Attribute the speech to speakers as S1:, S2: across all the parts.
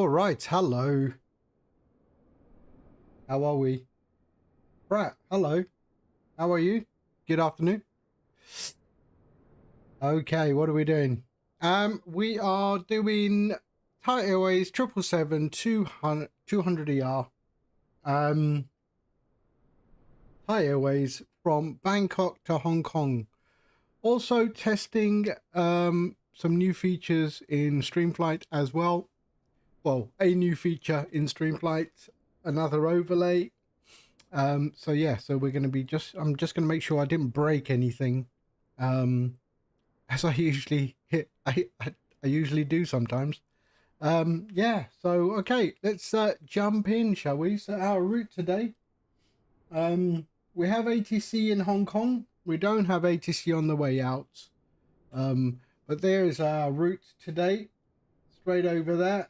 S1: All right, hello. How are we? Brett, hello. How are you? Good afternoon. Okay, what are we doing? We are doing Thai Airways 777 200ER. Thai Airways from Bangkok to Hong Kong. Also testing some new features in StreamFlight as well. Well, a new feature in StreamFlight, another overlay. So yeah, so we're going to be I'm just going to make sure I didn't break anything, as I usually I usually do sometimes. Yeah, so okay, let's jump in, shall we? So our route today, we have ATC in Hong Kong. We don't have ATC on the way out, but there is our route today, straight over there.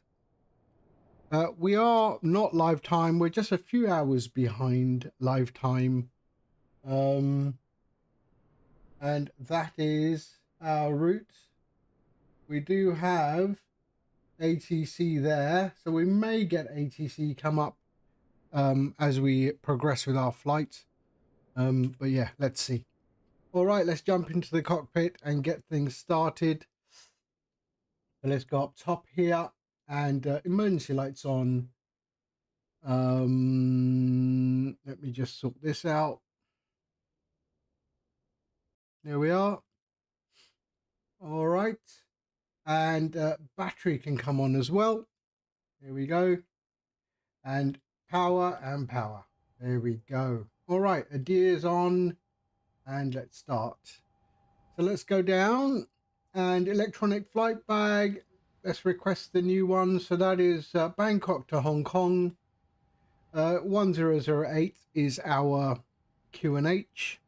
S1: We are not live time. We're just a few hours behind live time. And that is our route. We do have ATC there, so we may get ATC come up as we progress with our flight. But yeah, let's see. All right, let's jump into the cockpit and get things started. So let's go up top here, and emergency lights on. Let me just sort this out. There we are. All right, and battery can come on as well. There we go. And power and power. There we go. All right, ADIR's on, and let's start. So let's go down, and electronic flight bag. Let's request the new one. So that is Bangkok to Hong Kong. 1008 is our QNH.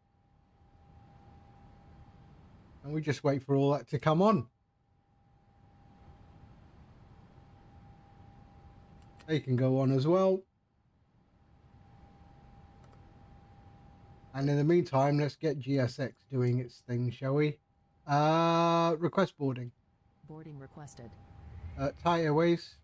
S1: And we just wait for all that to come on. They can go on as well. And in the meantime, let's get GSX doing its thing, shall we? Request boarding.
S2: Boarding requested.
S1: Thai Airways.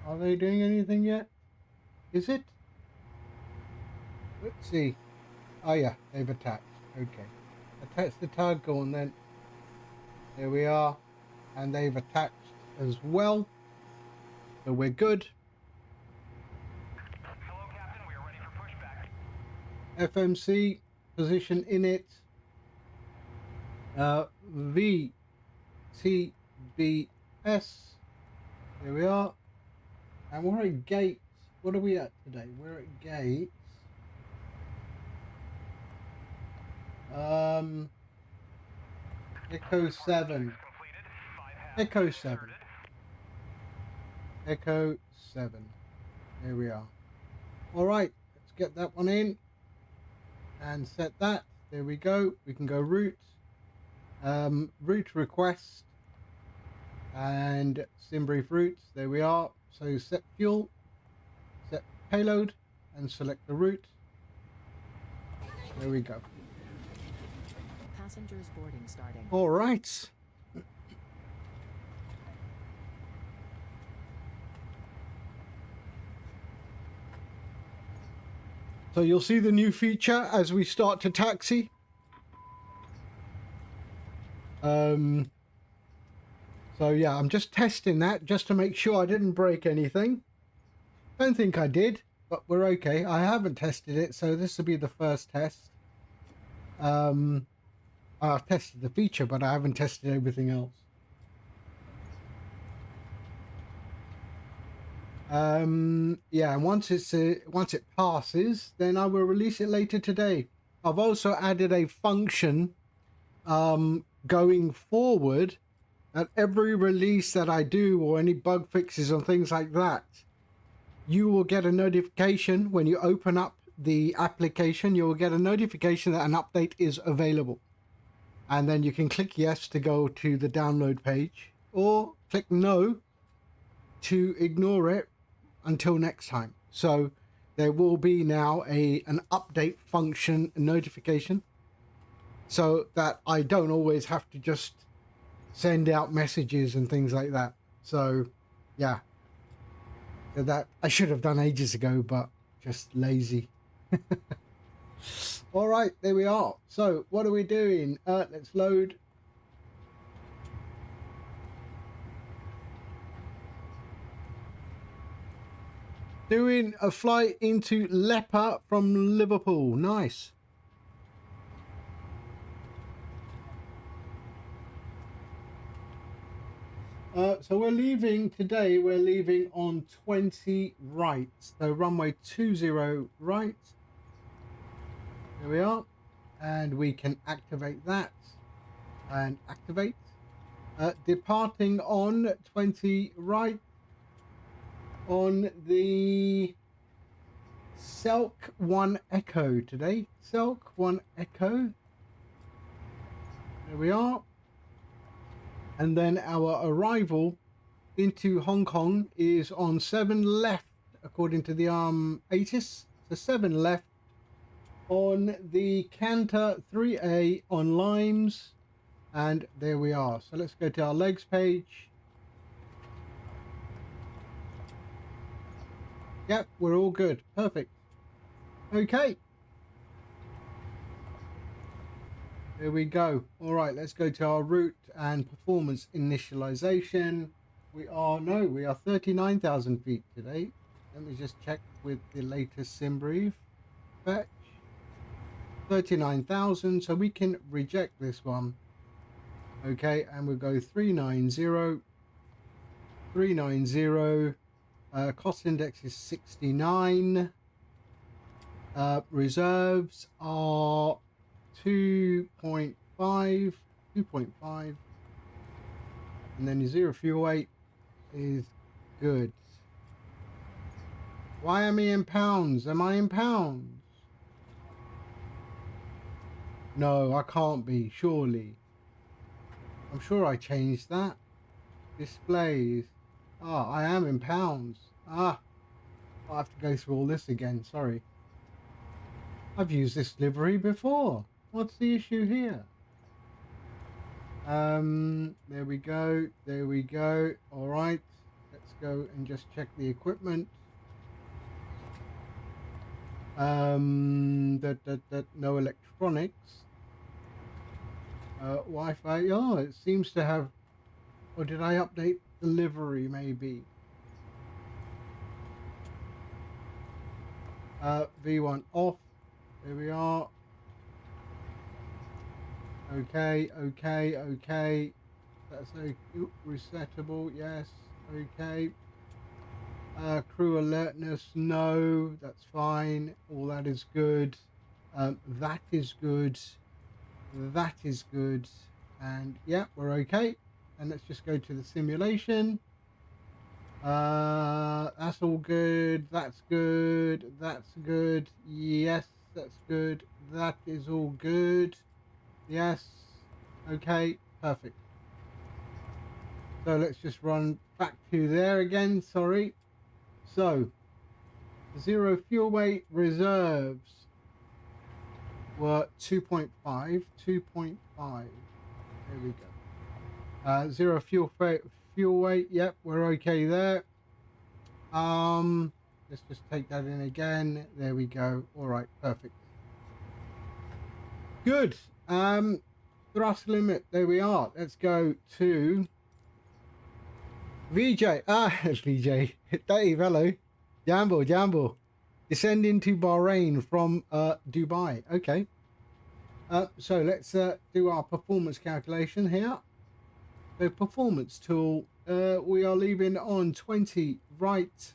S1: Are they doing anything yet? Is it? Let's see. Oh yeah, they've attacked. Okay. Attach the tug, go on then. There we are. And they've attacked as well. So we're good.
S3: Hello, Captain. We are ready for pushback.
S1: FMC, position in it. VTBS. There we are. And we're at gates. What are we at today? We're at gates. Echo 7. Echo 7. Echo 7. There we are. All right, let's get that one in and set that. There we go. We can go route. Route request and sim brief routes. There we are. So set fuel, set payload, and select the route. There we go.
S2: Passengers boarding starting.
S1: All right. So you'll see the new feature as we start to taxi. So yeah, I'm just testing that just to make sure I didn't break anything. Don't think I did, but we're okay. I haven't tested it, so this will be the first test. I've tested the feature, but I haven't tested everything else. Yeah, and once it passes, then I will release it later today. I've also added a function going forward, that every release that I do or any bug fixes or things like that, you will get a notification when you open up the application, you'll get a notification that an update is available. And then you can click yes to go to the download page, or click no to ignore it until next time. So there will be now an update function notification, so that I don't always have to just send out messages and things like that. So yeah, so that I should have done ages ago, but just lazy. All right, there we are. So what are we doing? Let's load. Doing a flight into Lepa from Liverpool. Nice. So we're leaving today. We're leaving on 20 right. So runway 20 right. There we are. And we can activate that. And activate. Departing on 20 right. On the Selk 1 Echo today. Selk 1 Echo. There we are. And then our arrival into Hong Kong is on 7 left, according to the ATIS. So 7 left on the Canter 3A on Limes. And there we are. So let's go to our legs page. Yep, we're all good. Perfect. Okay. There we go. All right, let's go to our route and performance initialization. We are 39,000 feet today. Let me just check with the latest sim brief. Fetch 39,000, so we can reject this one. Okay, and we'll go 390. Cost index is 69. Reserves are 2.5, and then your zero fuel weight is good. Why am I in pounds? Am I in pounds? No, I can't be, surely. I'm sure I changed that. Displays. Ah, I am in pounds. Ah, I'll have to go through all this again, sorry. I've used this livery before. What's the issue here? There we go. There we go. All right. Let's go and just check the equipment. No electronics. Wi-Fi. Oh, it seems to have. Or did I update the livery? Maybe. V1 off. There we are. Okay. That's a resettable. Yes. Okay. Crew alertness. No, that's fine. All that is good. That is good. That is good. And yeah, we're okay. And let's just go to the simulation. That's all good. That's good. That's good. Yes, that's good. That is all good. Yes. Okay. Perfect. So let's just run back to there again. Sorry. So, zero fuel weight reserves were 2.5. 2.5. There we go. Zero fuel weight. Yep, we're okay there. Let's just take that in again. There we go. All right, perfect. Good. Thrust limit. There we are. Let's go to VJ. VJ. Dave, hello. Jambo. Descending to Bahrain from Dubai. Okay. So let's do our performance calculation here. So performance tool. We are leaving on 20 right.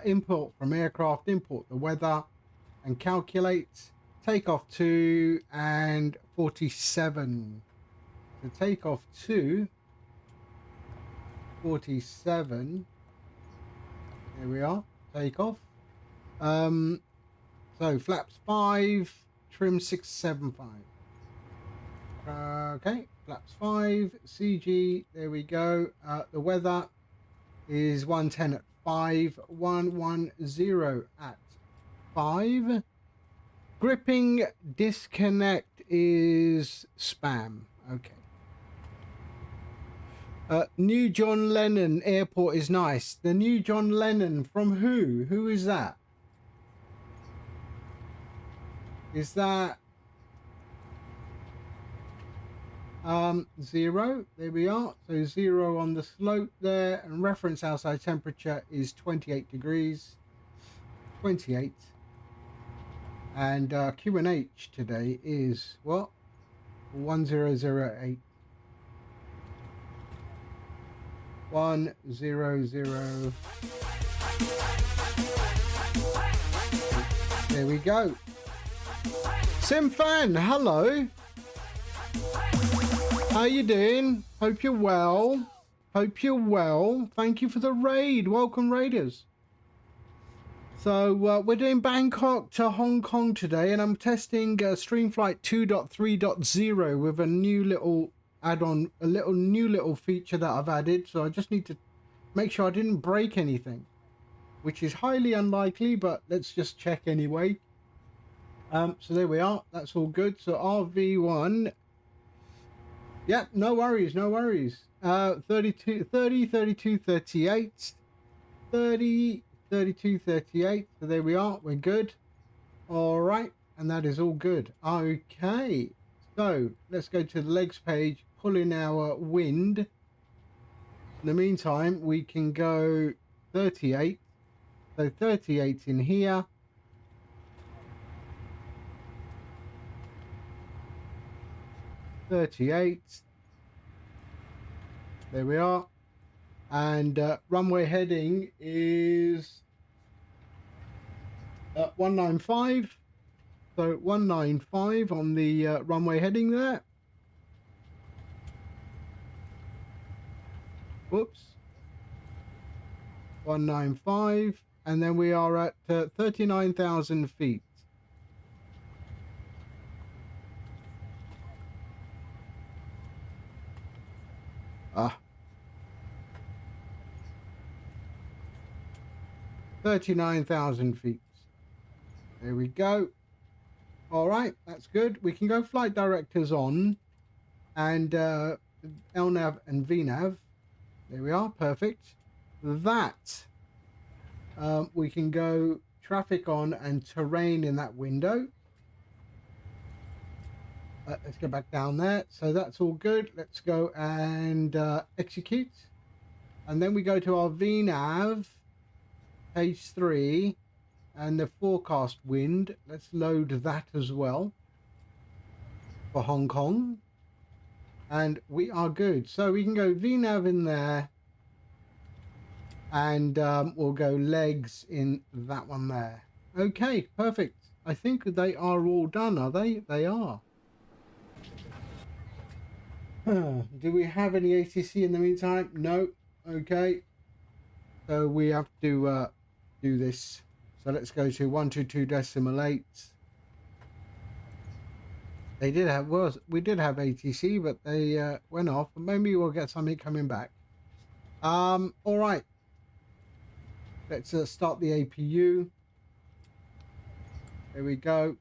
S1: Import from aircraft. Import the weather and calculate. Takeoff to and 47. So takeoff to 47. There we are. Takeoff. So flaps 5, trim 675. Okay, flaps 5, CG, there we go. The weather is 110 at 5, 110 at 5. Gripping disconnect is spam. Okay. New John Lennon Airport is nice. The new John Lennon from who? Who is that? Is that 0? There we are. So 0 on the slope there, and reference outside temperature is 28 degrees. 28. And QNH today is what? 1008. 100. There we go. Simfan, hello. How you doing? Hope you're well. Hope you're well. Thank you for the raid. Welcome, raiders. So we're doing Bangkok to Hong Kong today, and I'm testing StreamFlight 2.3.0 with a new little add-on, a new little feature that I've added. So I just need to make sure I didn't break anything, which is highly unlikely, but let's just check anyway. So there we are. That's all good. So RV1. Yeah, no worries, no worries. 32, 30, 32, 38, 30, 32, 38. So there we are. We're good. All right. And that is all good. Okay. So let's go to the legs page, pull in our wind. In the meantime, we can go 38. So 38 in here. .38. There we are. And runway heading is 195. So 195 on the runway heading there. Whoops. 195. And then we are at 39,000 feet. Ah. 39,000 feet. There we go. All right, that's good. We can go flight directors on and LNAV and VNAV. There we are, perfect. That we can go traffic on and terrain in that window. Let's go back down there. So that's all good. Let's go and execute. And then we go to our VNAV, page 3, and the forecast wind. Let's load that as well for Hong Kong. And we are good. So we can go VNAV in there. And we'll go legs in that one there. Okay, perfect. I think they are all done, are they? They are. Do we have any ATC in the meantime? No. Okay. So we have to do this. So let's go to 122.8. They did have, well, we did have ATC, but they went off. Maybe we'll get something coming back. All right. Let's start the APU. There we go.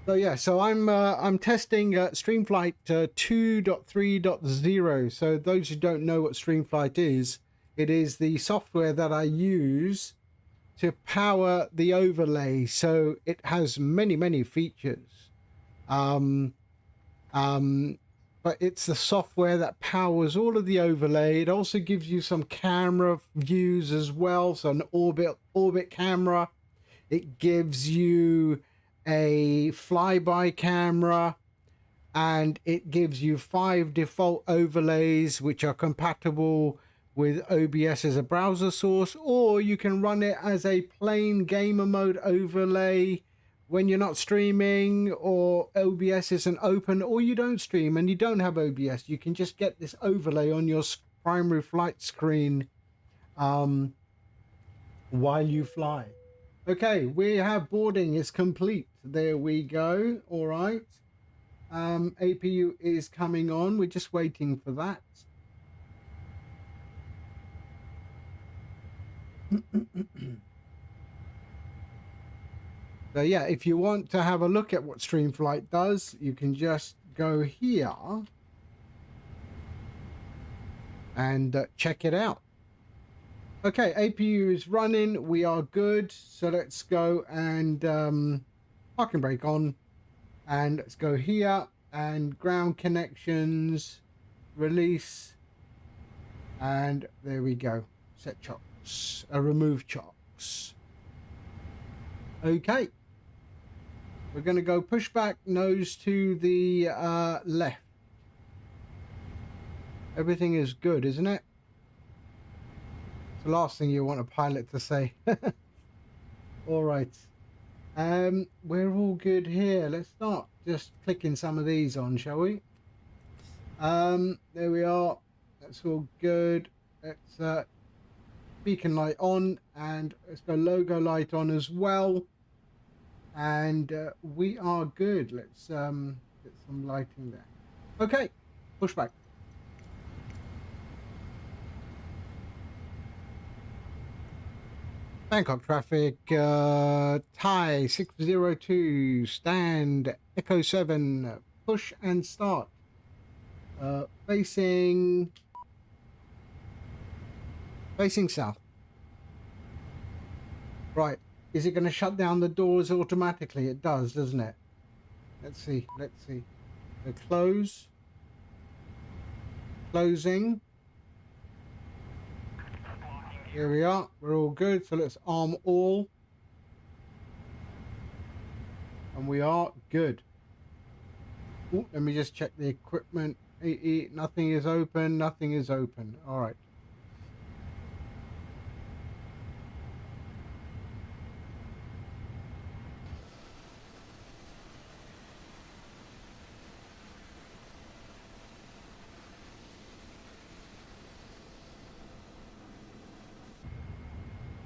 S1: So yeah, so I'm testing StreamFlight 2.3.0. So those who don't know what StreamFlight is, it is the software that I use to power the overlay. So it has many features. But it's the software that powers all of the overlay. It also gives you some camera views as well. So an orbit camera. It gives you a flyby camera, and it gives you 5 default overlays which are compatible with OBS as a browser source, or you can run it as a plain gamer mode overlay when you're not streaming, or OBS isn't open, or you don't stream and you don't have OBS. You can just get this overlay on your primary flight screen while you fly. Okay, we have boarding is complete. There we go. All right. APU is coming on. We're just waiting for that. So yeah, if you want to have a look at what StreamFlight does, you can just go here and check it out. Okay, APU is running. We are good. So let's go and parking brake on. And let's go here and ground connections, release. And there we go. Set chocks, remove chocks. Okay. We're going to go push back nose to the left. Everything is good, isn't it? It's the last thing you want a pilot to say. All right. We're all good here. Let's start just clicking some of these on, shall we? There we are. That's all good. Let's beacon light on, and let's go logo light on as well. And we are good. Let's get some lighting there. Okay, push back. Bangkok traffic, Thai 602, stand Echo 7, push and start. Facing south. Right, is it going to shut down the doors automatically? It does, doesn't it? Let's see. So close. Closing. Here we are. We're all good. So let's arm all. And we are good. Ooh, let me just check the equipment. Nothing is open. Nothing is open. All right.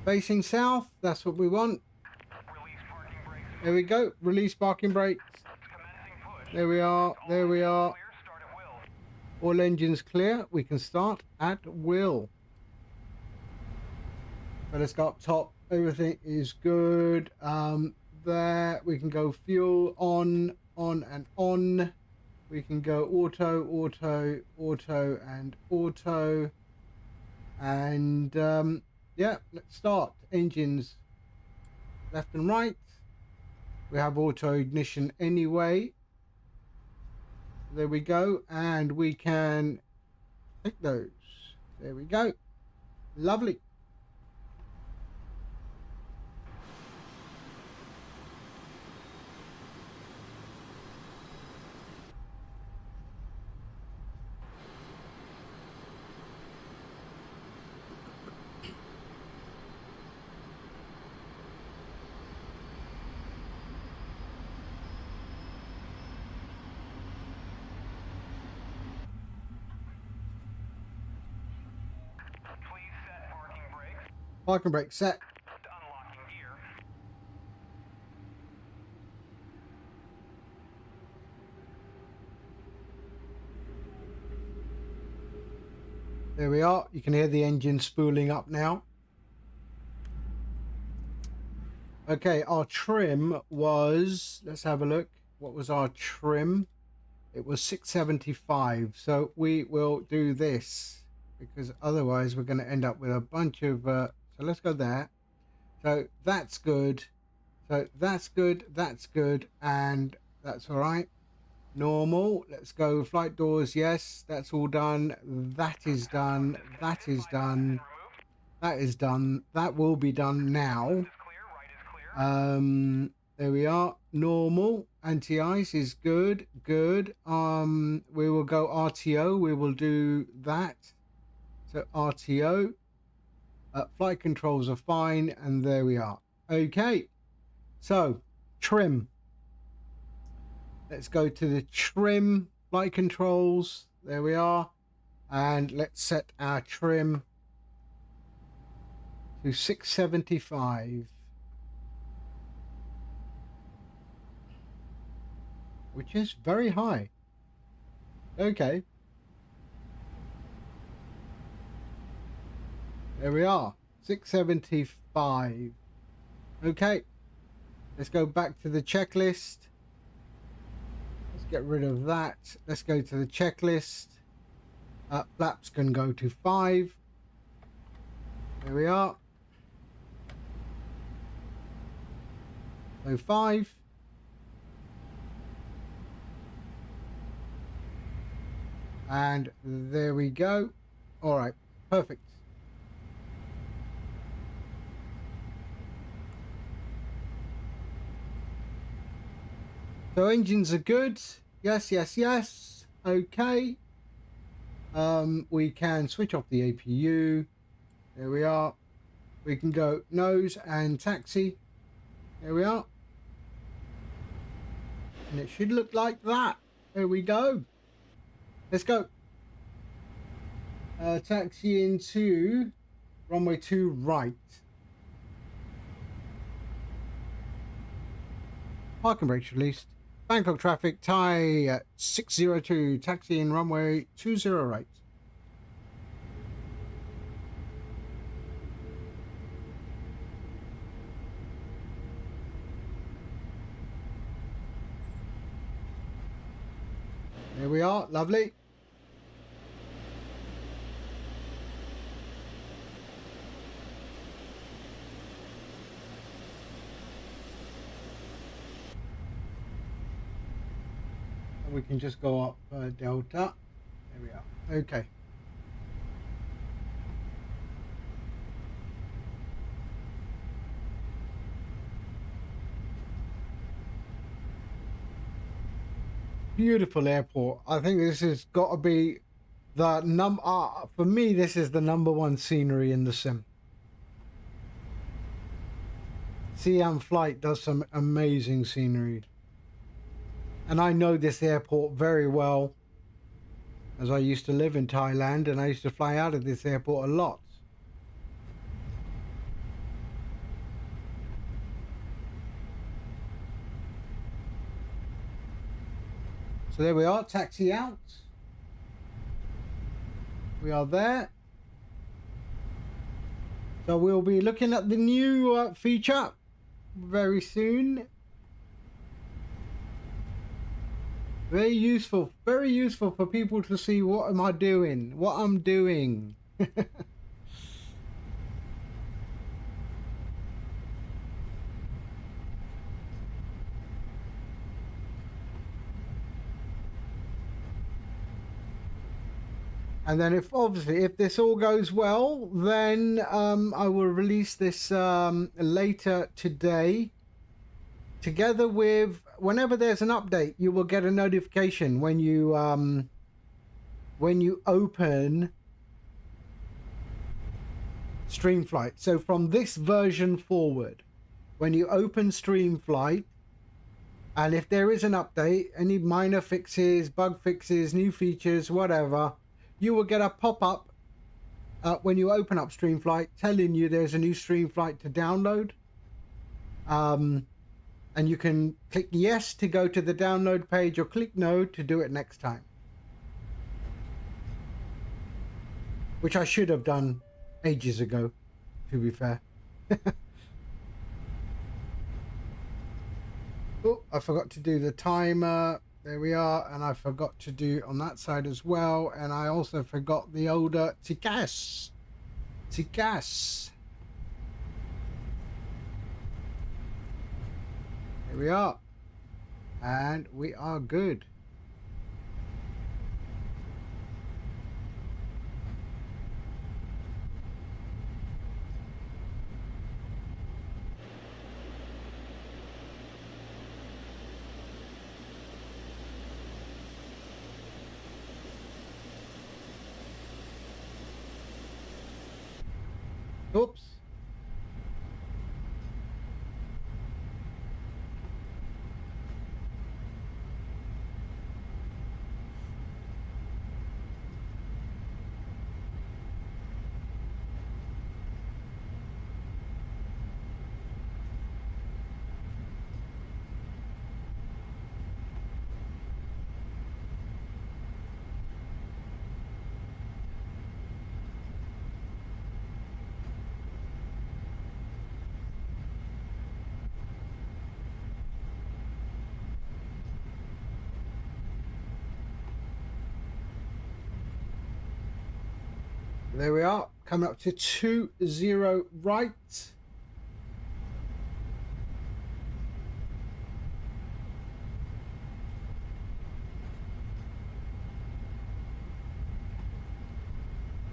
S1: Facing south, that's what we want. There we go. Release parking brakes. There we are. There we are. All engines clear. We can start at will. So let's go up top. Everything is good. There we can go fuel on and on. We can go auto, auto, auto, and auto. And yeah, let's start. Engines left and right. We have auto ignition anyway. There we go. And we can take those. There we go. Lovely. Parking brake set.
S3: Unlocking gear.
S1: There we are. You can hear the engine spooling up now. Okay, our trim was, let's have a look. What was our trim? It was 675. So we will do this because otherwise we're going to end up with a bunch of, so let's go there. So that's good. So that's good. That's good. And that's all right. Normal. Let's go flight doors. Yes, that's all done. That is done. That is done. That is done. That will be done now. There we are. Normal. Anti-ice is good. Good. We will go RTO. We will do that. So RTO. Flight controls are fine. And there we are. Okay. So trim. Let's go to the trim flight controls. There we are. And let's set our trim to 675, which is very high. Okay. There we are, 675. Okay, let's go back to the checklist. Let's get rid of that. Let's go to the checklist. Flaps can go to 5. There we are. So 5. And there we go. All right, perfect. So engines are good. Yes, yes, yes. Okay. We can switch off the APU. There we are. We can go nose and taxi. There we are. And it should look like that. There we go. Let's go. Taxi into runway 2 right. Parking brakes released. Bangkok traffic, Thai 602, taxi in runway 20 right. There we are, lovely. And we can just go up Delta. There we are. Okay. Beautiful airport. I think this has got to be the for me, this is the #1 scenery in the sim. StreamFlight does some amazing scenery. And I know this airport very well, as I used to live in Thailand and I used to fly out of this airport a lot. So there we are, taxi out. We are there. So we'll be looking at the new feature very soon. Very useful for people to see what am I doing, what I'm doing. And then if this all goes well, then I will release this later today. Together with, whenever there's an update, you will get a notification when you open StreamFlight. So from this version forward, when you open StreamFlight, and if there is an update, any minor fixes, bug fixes, new features, whatever, you will get a pop-up when you open up StreamFlight telling you there's a new StreamFlight to download. And you can click yes to go to the download page or click no to do it next time. Which I should have done ages ago, to be fair. Oh, I forgot to do the timer. There we are. And I forgot to do on that side as well. And I also forgot the older tikas. Tikas. Here we are. And we are good. Oops. There we are, coming up to 20 right.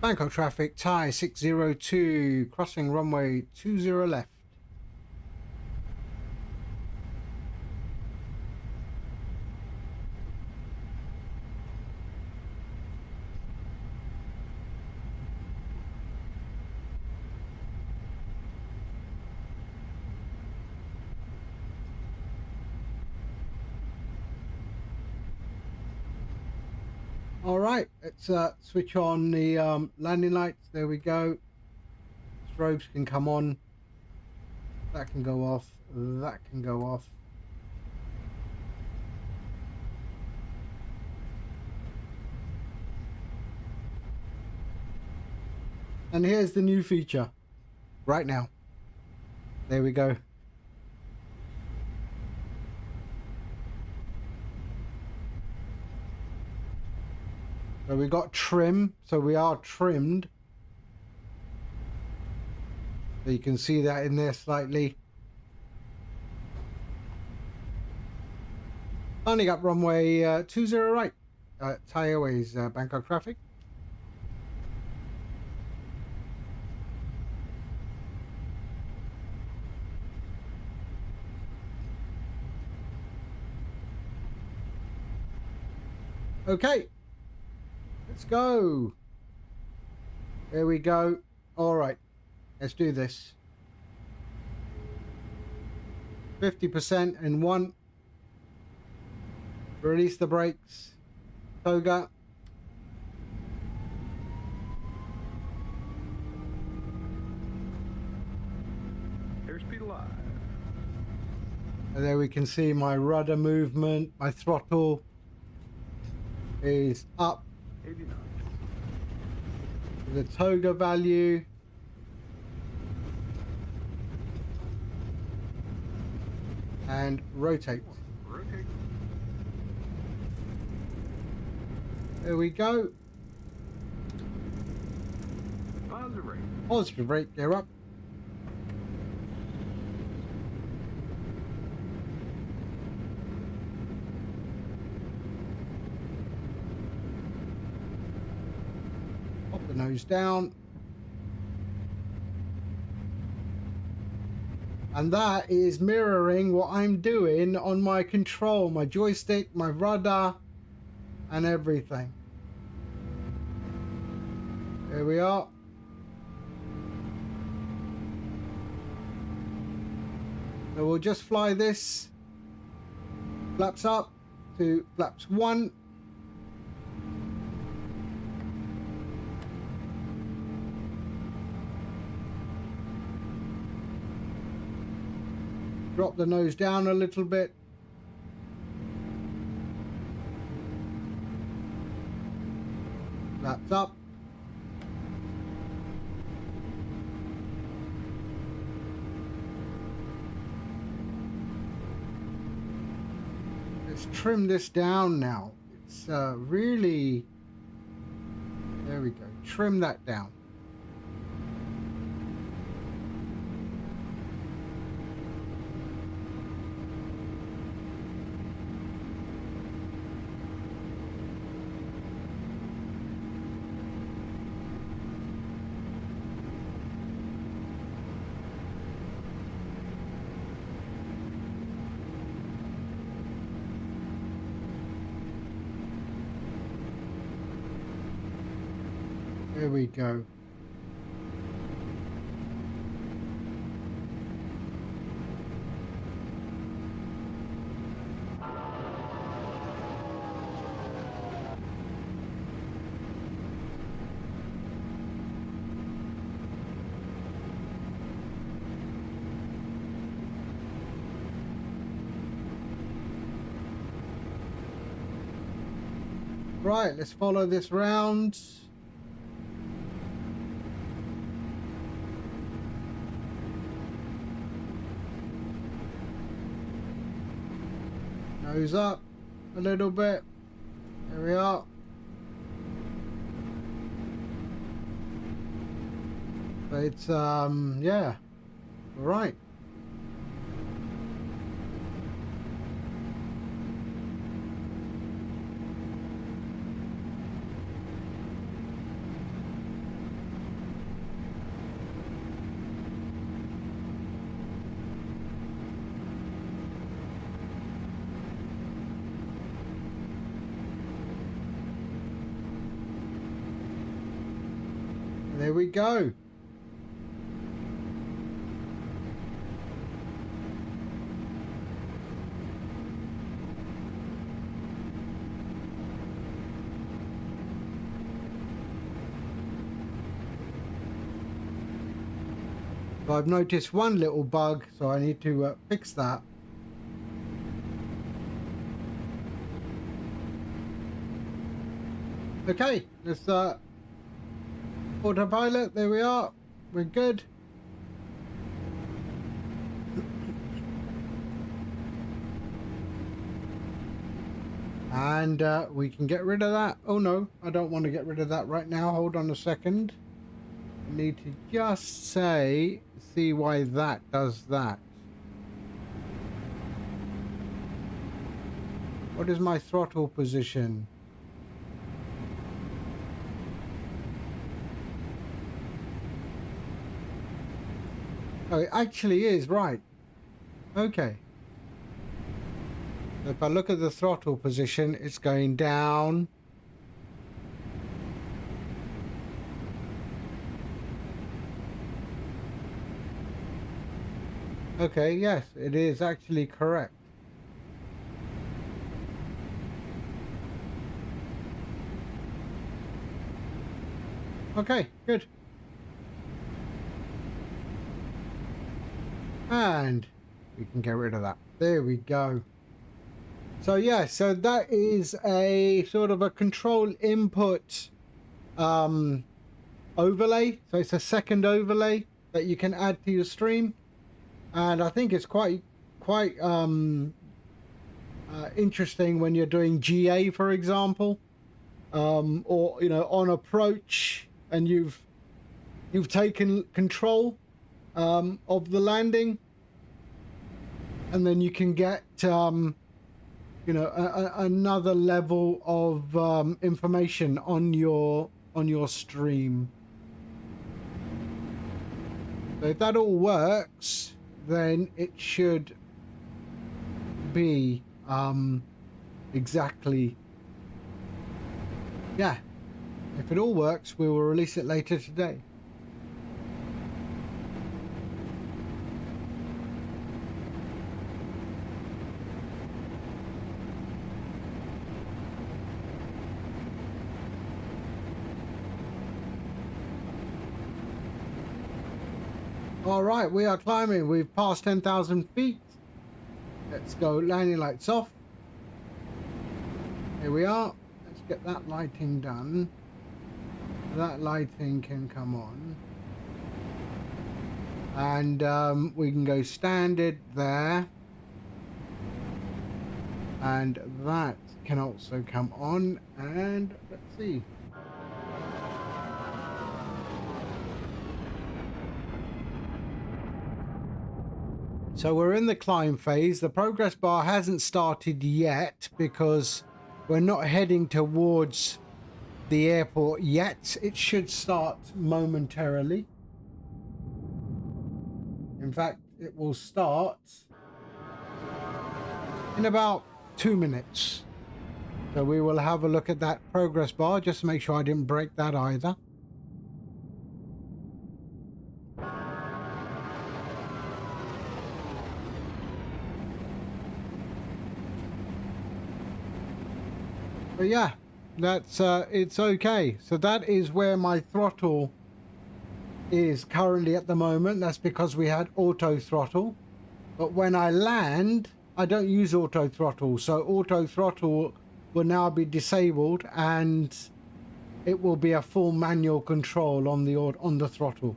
S1: Bangkok traffic, Thai 602, crossing runway 20 left. All right, let's switch on the landing lights. There we go. Strobes can come on. That can go off. That can go off. And here's the new feature right now. There we go. So we got trim, so we are trimmed. So you can see that in there slightly. Landing up runway 20 right. Thai Airways Bangkok traffic. Okay. Let's go. There we go. All right. Let's do this. 50% in one. Release the brakes. Toga.
S4: Airspeed alive.
S1: And there we can see my rudder movement. My throttle is up.
S4: 89.
S1: The toga value. And rotate.
S4: Rotate.
S1: There we go.
S4: Positive rate.
S1: Positive rate, gear up. Pop the nose down. And that is mirroring what I'm doing on my control, my joystick, my rudder, and everything. There we are. So we'll just fly this flaps up to flaps 1. Drop the nose down a little bit. Flaps up. Let's trim this down now. It's really... There we go. Trim that down. There we go. Right, let's follow this round. Nose up a little bit. There we are. But it's yeah, right. There we go. So I've noticed one little bug, so I need to fix that. Okay, let's autopilot. There we are. We're good. And we can get rid of that. Oh no, I don't want to get rid of that right now. Hold on a second. I need to just see why that does that. What is my throttle position? Oh, it actually is, right. Okay. If I look at the throttle position, it's going down. Okay, yes, it is actually correct. Okay, good. And we can get rid of that. There we go. So yeah, so that is a sort of a control input overlay. So it's a second overlay that you can add to your stream. And I think it's quite interesting when you're doing GA, for example, or you know, on approach, and you've taken control of the landing, and then you can get you know, another level of information on your stream. So if that all works, then it should be exactly, yeah, if it all works, we will release it later today. All right, we are climbing. We've passed 10,000 feet. Let's go. Landing lights off. Here we are. Let's get that lighting done. That lighting can come on. And we can go standard there. And that can also come on. And let's see. So we're in the climb phase. The progress bar hasn't started yet because we're not heading towards the airport yet. It should start momentarily. In fact, it will start in about 2 minutes. So we will have a look at that progress bar just to make sure I didn't break that either. But yeah, that's it's okay. So that is where my throttle is currently at the moment. That's because we had auto throttle. But when I land, I don't use auto throttle. So auto throttle will now be disabled and it will be a full manual control on the throttle.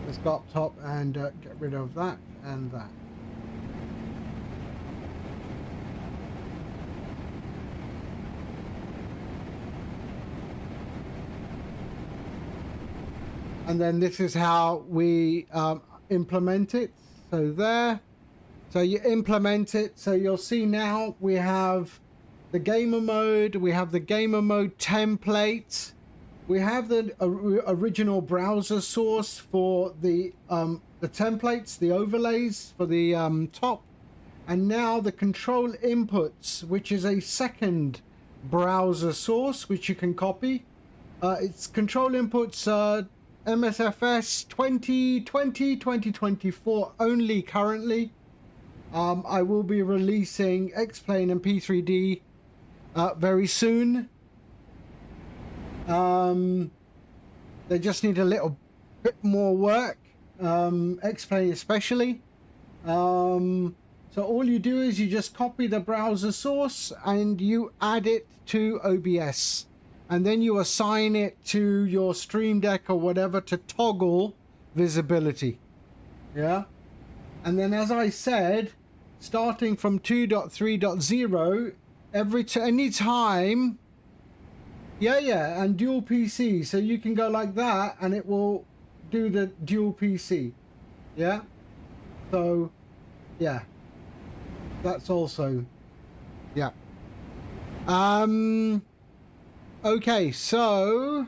S1: Let's go up top and get rid of that and that. And then this is how we implement it. So there. So you implement it. So you'll see now we have the gamer mode. We have the gamer mode template. We have the original browser source for the templates, the overlays for the top. And now the control inputs, which is a second browser source, which you can copy. It's control inputs MSFS 2020, 2024 only currently. I will be releasing X-Plane and P3D very soon. They just need a little bit more work, X-Plane especially. So all you do is you just copy the browser source and you add it to OBS. And then you assign it to your Stream Deck or whatever to toggle visibility. Yeah. And then, as I said, starting from 2.3.0, any time. Yeah, and dual PC. So you can go like that and it will do the dual PC. Yeah. So, yeah. That's also, yeah. Okay, so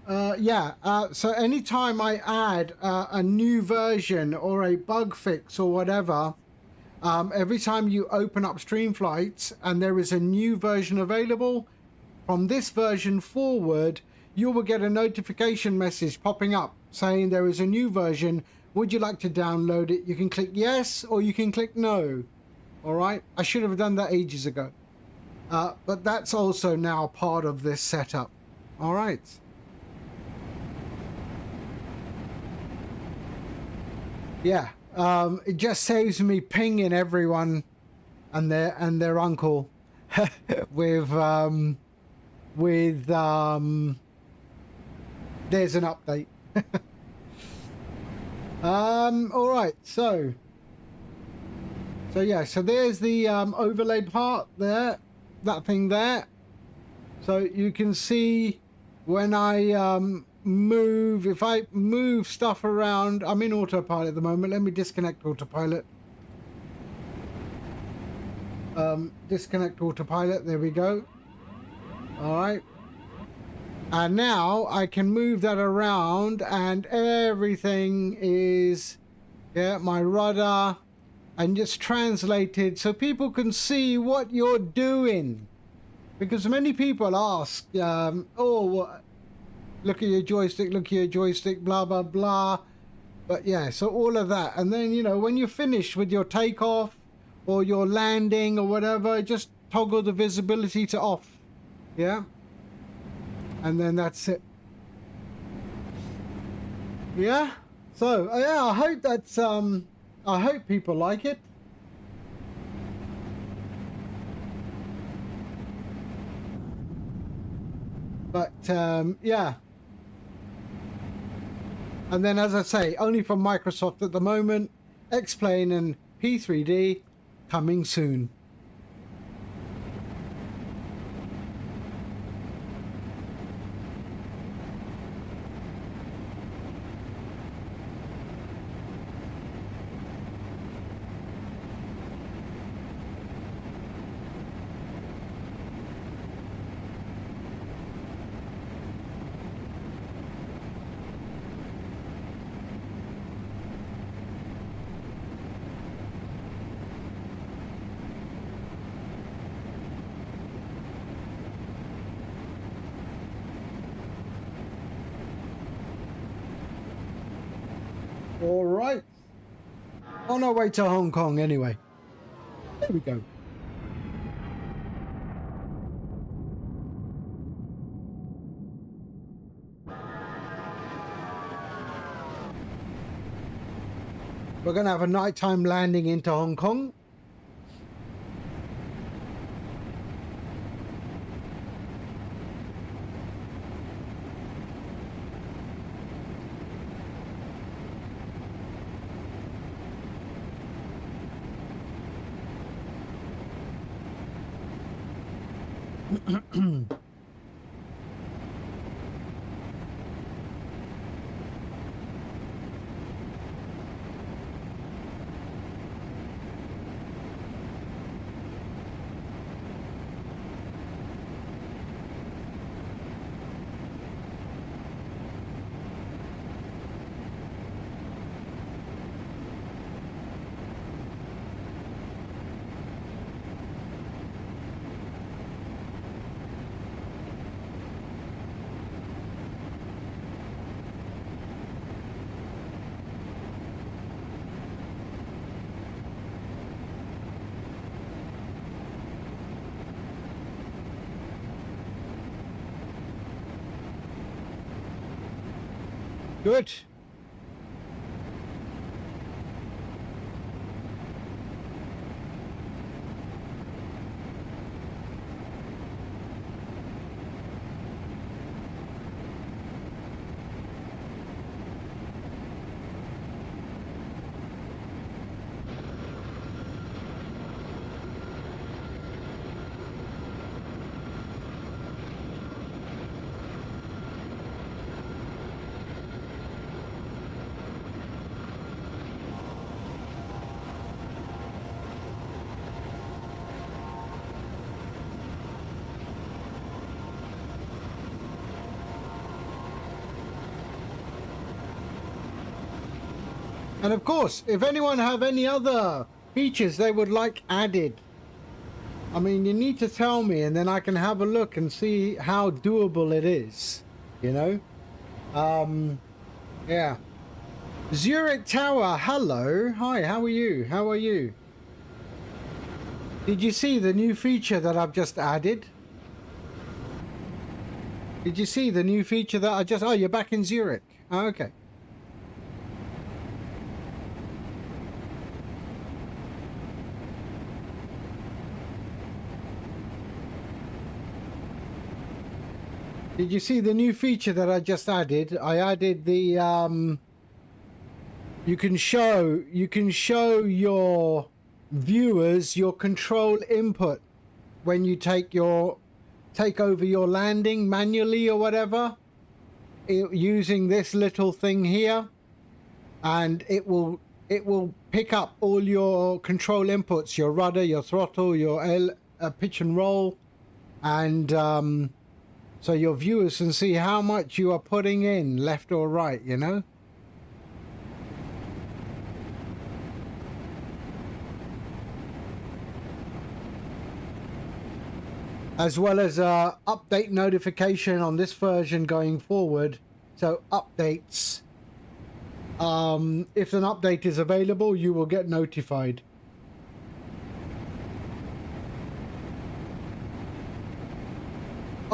S1: so anytime I add a new version or a bug fix or whatever, every time you open up StreamFlight and there is a new version available, from this version forward, you will get a notification message popping up saying there is a new version. Would you like to download it? You can click yes or you can click no. All right, I should have done that ages ago. But that's also now part of this setup. All right. Yeah, it just saves me pinging everyone and their uncle with there's an update. All right, so yeah, so there's the overlay part there. That thing there. So you can see when I move, if I move stuff around, I'm in autopilot at the moment. Let me disconnect autopilot. Disconnect autopilot. There we go. All right. And now I can move that around and everything is, yeah, my rudder. And just translated so people can see what you're doing, because many people ask, oh, look at your joystick, blah blah blah. But yeah, so all of that, and then when you're finished with your takeoff or your landing or whatever, just toggle the visibility to off. Yeah, and then that's it. Yeah, so yeah, I hope that's I hope people like it. But yeah. And then, as I say, only from Microsoft at the moment. X-Plane and P3D coming soon. All right. On our way to Hong Kong anyway. There we go. We're going to have a nighttime landing into Hong Kong. Good. And of course, if anyone have any other features they would like added, I mean, you need to tell me, and then I can have a look and see how doable it is, you know? Yeah. Zurich Tower, hello. Hi, how are you? How are you? Did you see the new feature that I've just added? Did you see the new feature that I just... Oh, you're back in Zurich. Oh, okay. Did you see the new feature that I just added? I added the you can show your viewers your control input when you take over your landing manually or whatever, using this little thing here, and it will pick up all your control inputs, your rudder, your throttle, your pitch and roll, and so your viewers can see how much you are putting in, left or right, you know? As well as update notification on this version going forward. So updates. If an update is available, you will get notified.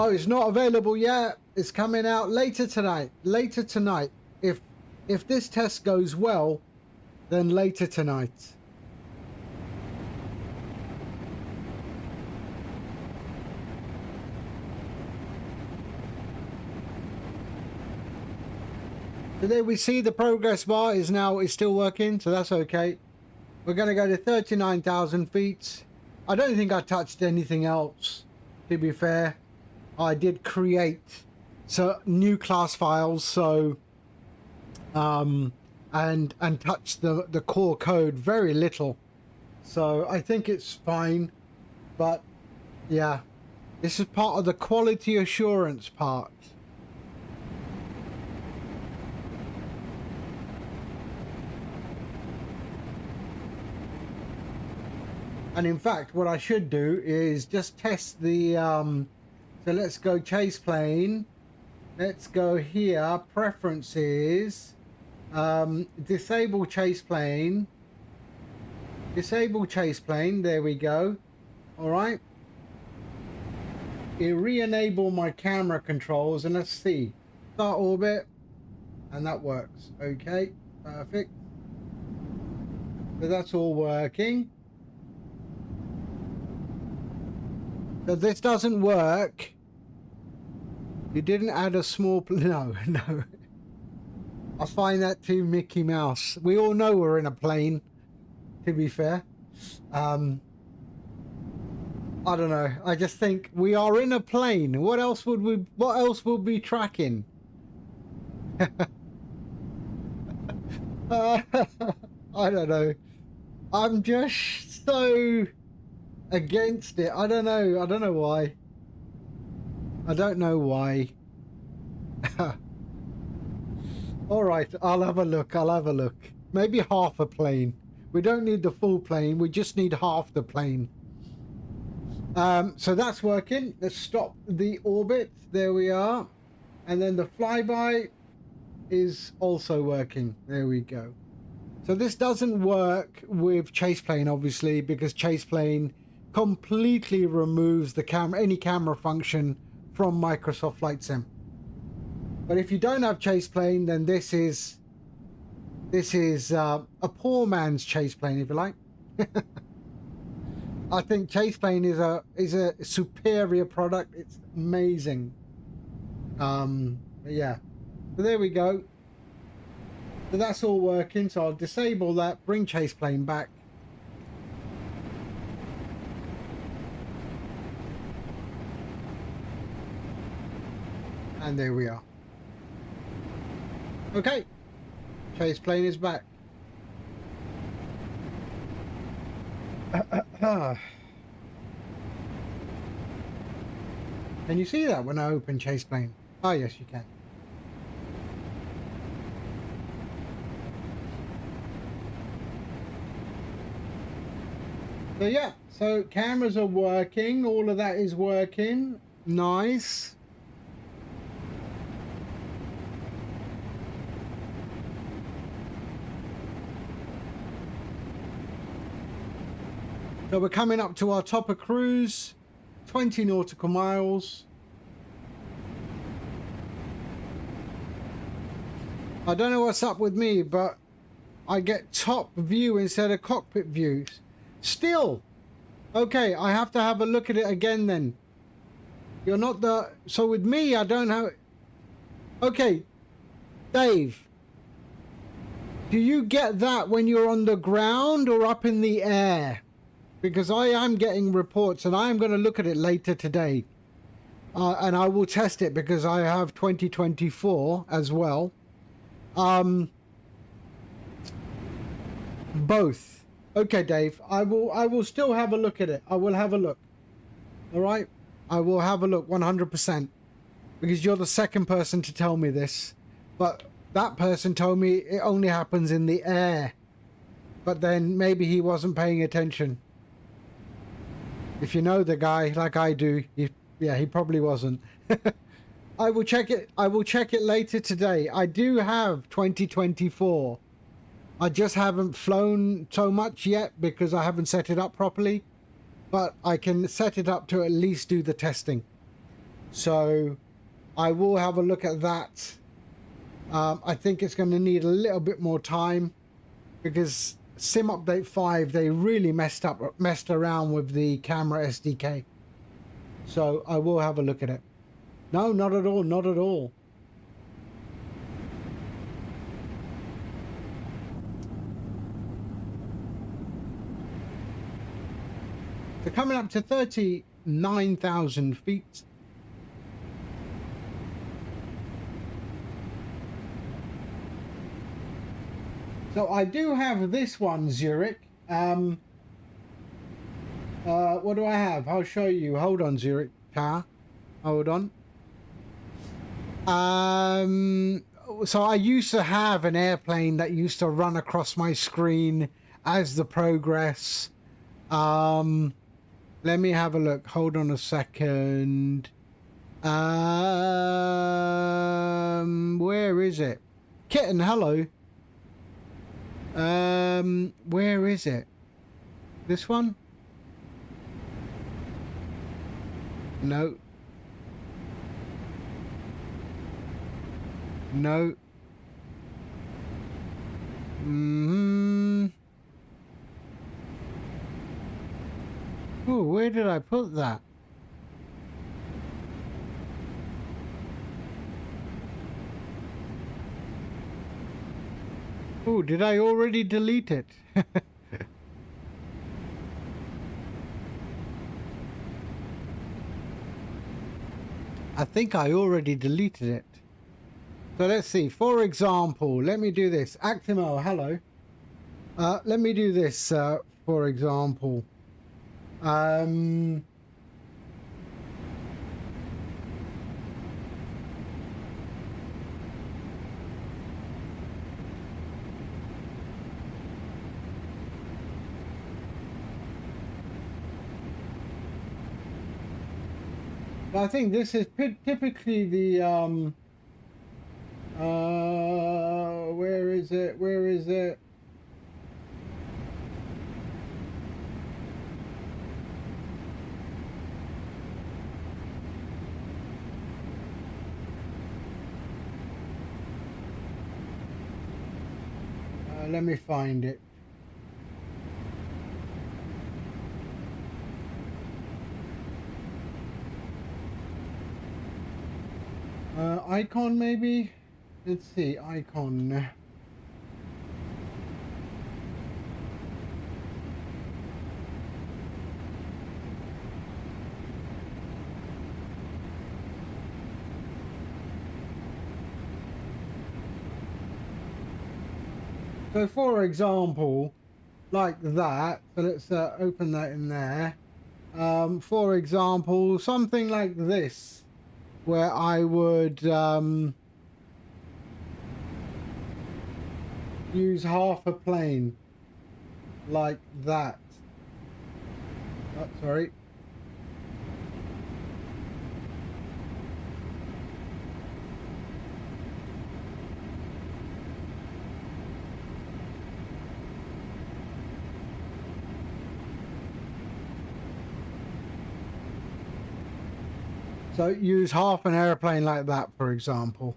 S1: Oh, it's not available yet. It's coming out later tonight. Later tonight. If this test goes well, then later tonight. So there we see the progress bar is still working, so that's okay. We're going to go to 39,000 feet. I don't think I touched anything else, to be fair. I did create new class files, so and touch the core code very little, so I think it's fine. But yeah, this is part of the quality assurance part. And in fact, what I should do is just test the so let's go chase plane. Let's go here, preferences, disable chase plane. Disable chase plane, there we go. All right. Re-enable my camera controls and let's see. Start orbit, and that works. Okay, perfect. So that's all working. So this doesn't work. You didn't add a small... No. I find that too Mickey Mouse. We all know we're in a plane, to be fair. I don't know. I just think we are in a plane. What else would we be tracking? I don't know. I'm just so against it. I don't know why. I don't know why. All right, I'll have a look. Maybe half a plane. We don't need the full plane. We just need half the plane. So that's working. Let's stop the orbit. There we are. And then the flyby is also working. There we go. So this doesn't work with chase plane, obviously, because chase plane completely removes the any camera function from Microsoft Flight Sim. But if you don't have chase plane, then this is a poor man's chase plane, if you like. I think chase plane is a superior product. It's amazing. But yeah, so there we go. So that's all working. So I'll disable that, bring chase plane back. And there we are. Okay, chase plane is back. Can you see that when I open chase plane? Oh yes, you can. So yeah, so cameras are working, all of that is working. Nice. So we're coming up to our top of cruise, 20 nautical miles. I don't know what's up with me, but I get top view instead of cockpit views. Still, okay, I have to have a look at it again then. You're not the... So with me, I don't have... Okay, Dave. Do you get that when you're on the ground or up in the air? Because I am getting reports and I am going to look at it later today. And I will test it because I have 2024 as well. Both. Okay, Dave, I will still have a look at it. I will have a look. All right? I will have a look 100%. Because you're the second person to tell me this. But that person told me it only happens in the air. But then maybe he wasn't paying attention. If you know the guy like I do, yeah, he probably wasn't. I will check it. I will check it later today. I do have 2024. I just haven't flown so much yet because I haven't set it up properly. But I can set it up to at least do the testing. So I will have a look at that. I think it's going to need a little bit more time because Sim Update 5, they really messed around with the camera SDK. So I will have a look at it. No, not at all, not at all. So coming up to 39,000 feet. So I do have this one, Zurich. What do I have? I'll show you. Hold on, Zurich. Hold on. So I used to have an airplane that used to run across my screen as the progress. Let me have a look. Hold on a second. Where is it? Kitten, hello. Where is it? This one? No. No. Oh, where did I put that? Oh, did I already delete it? I think I already deleted it. So let's see. For example, let me do this. Actimo, hello. Let me do this, for example. I think this is typically the where is it? Where is it? Let me find it. Icon maybe? Let's see, icon. So for example, like that, so let's open that in there. For example, something like this, where I would use half a plane like that. Oh, sorry. So use half an airplane like that, for example.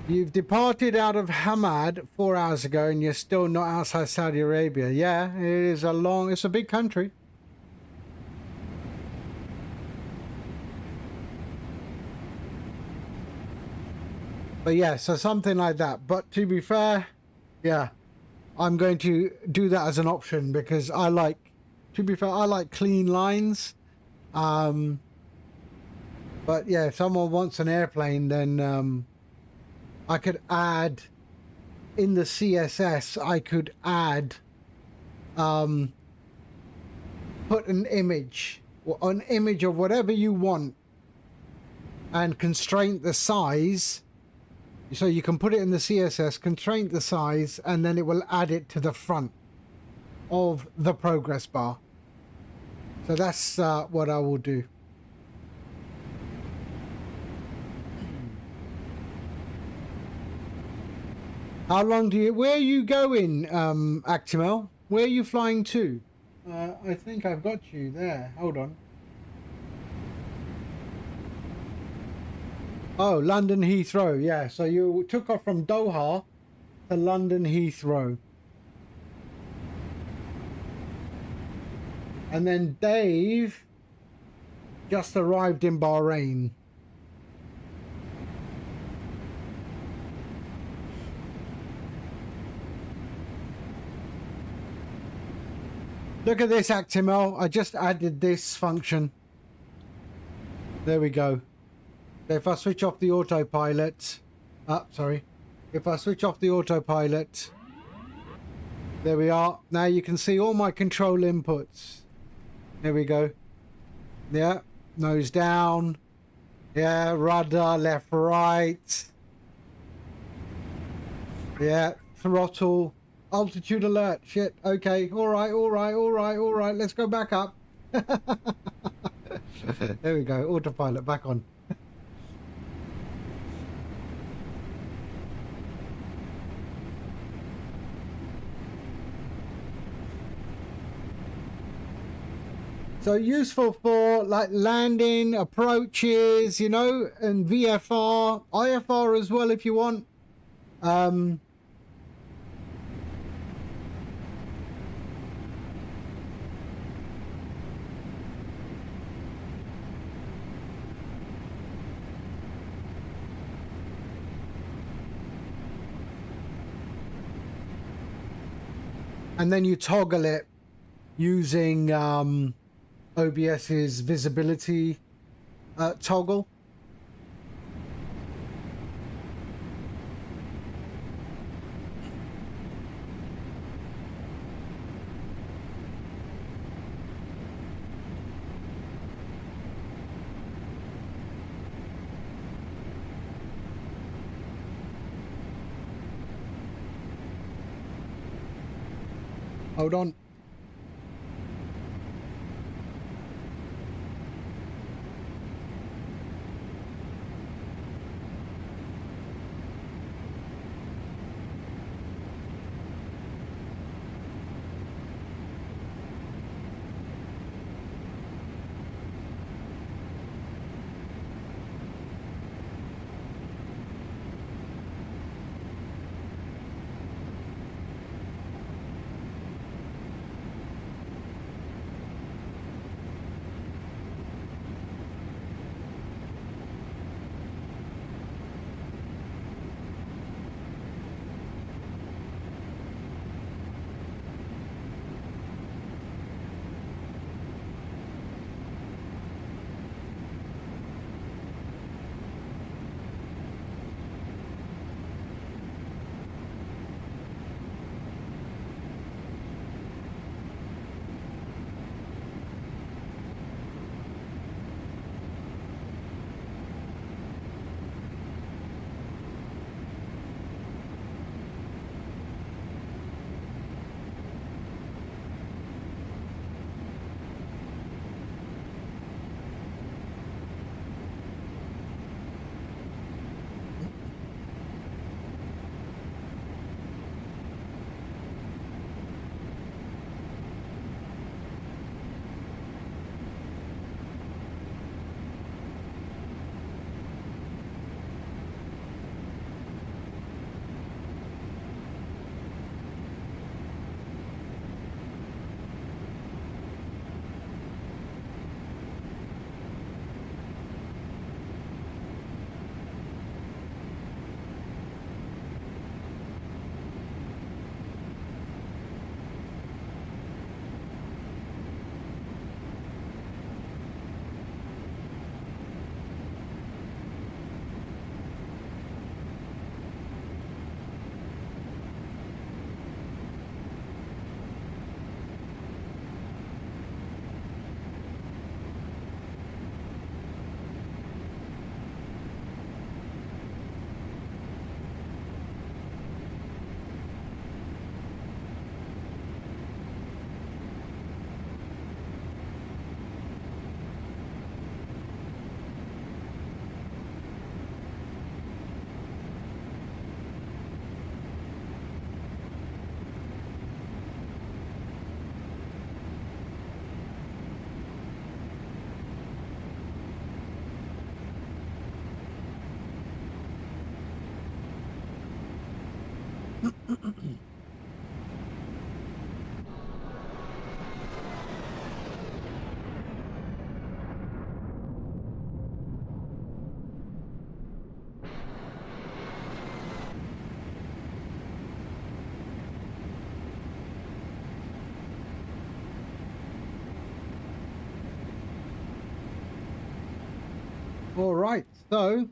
S1: You've departed out of Hamad 4 hours ago and you're still not outside Saudi Arabia. Yeah, it's a big country. But yeah, so something like that. But to be fair, yeah, I'm going to do that as an option because I like clean lines. But yeah, if someone wants an airplane, then I could add in the CSS, I could add, put an image of whatever you want and constrain the size. So you can put it in the CSS, constrain the size, and then it will add it to the front of the progress bar. So that's what I will do. How long do you... Where are you going, Actimel? Where are you flying to? I think I've got you there. Hold on. Oh, London Heathrow. Yeah, so you took off from Doha to London Heathrow. And then Dave just arrived in Bahrain. Look at this, Actimel. I just added this function. There we go. If I switch off the autopilot, if I switch off the autopilot, there we are. Now you can see all my control inputs. There we go. Yeah, nose down. Yeah, rudder, left, right. Yeah, throttle, altitude alert. Shit. Okay. All right. Let's go back up. There we go. Autopilot back on. So useful for like landing, approaches, you know, and VFR, IFR as well if you want. And then you toggle it using OBS's visibility toggle. Hold on. All right, so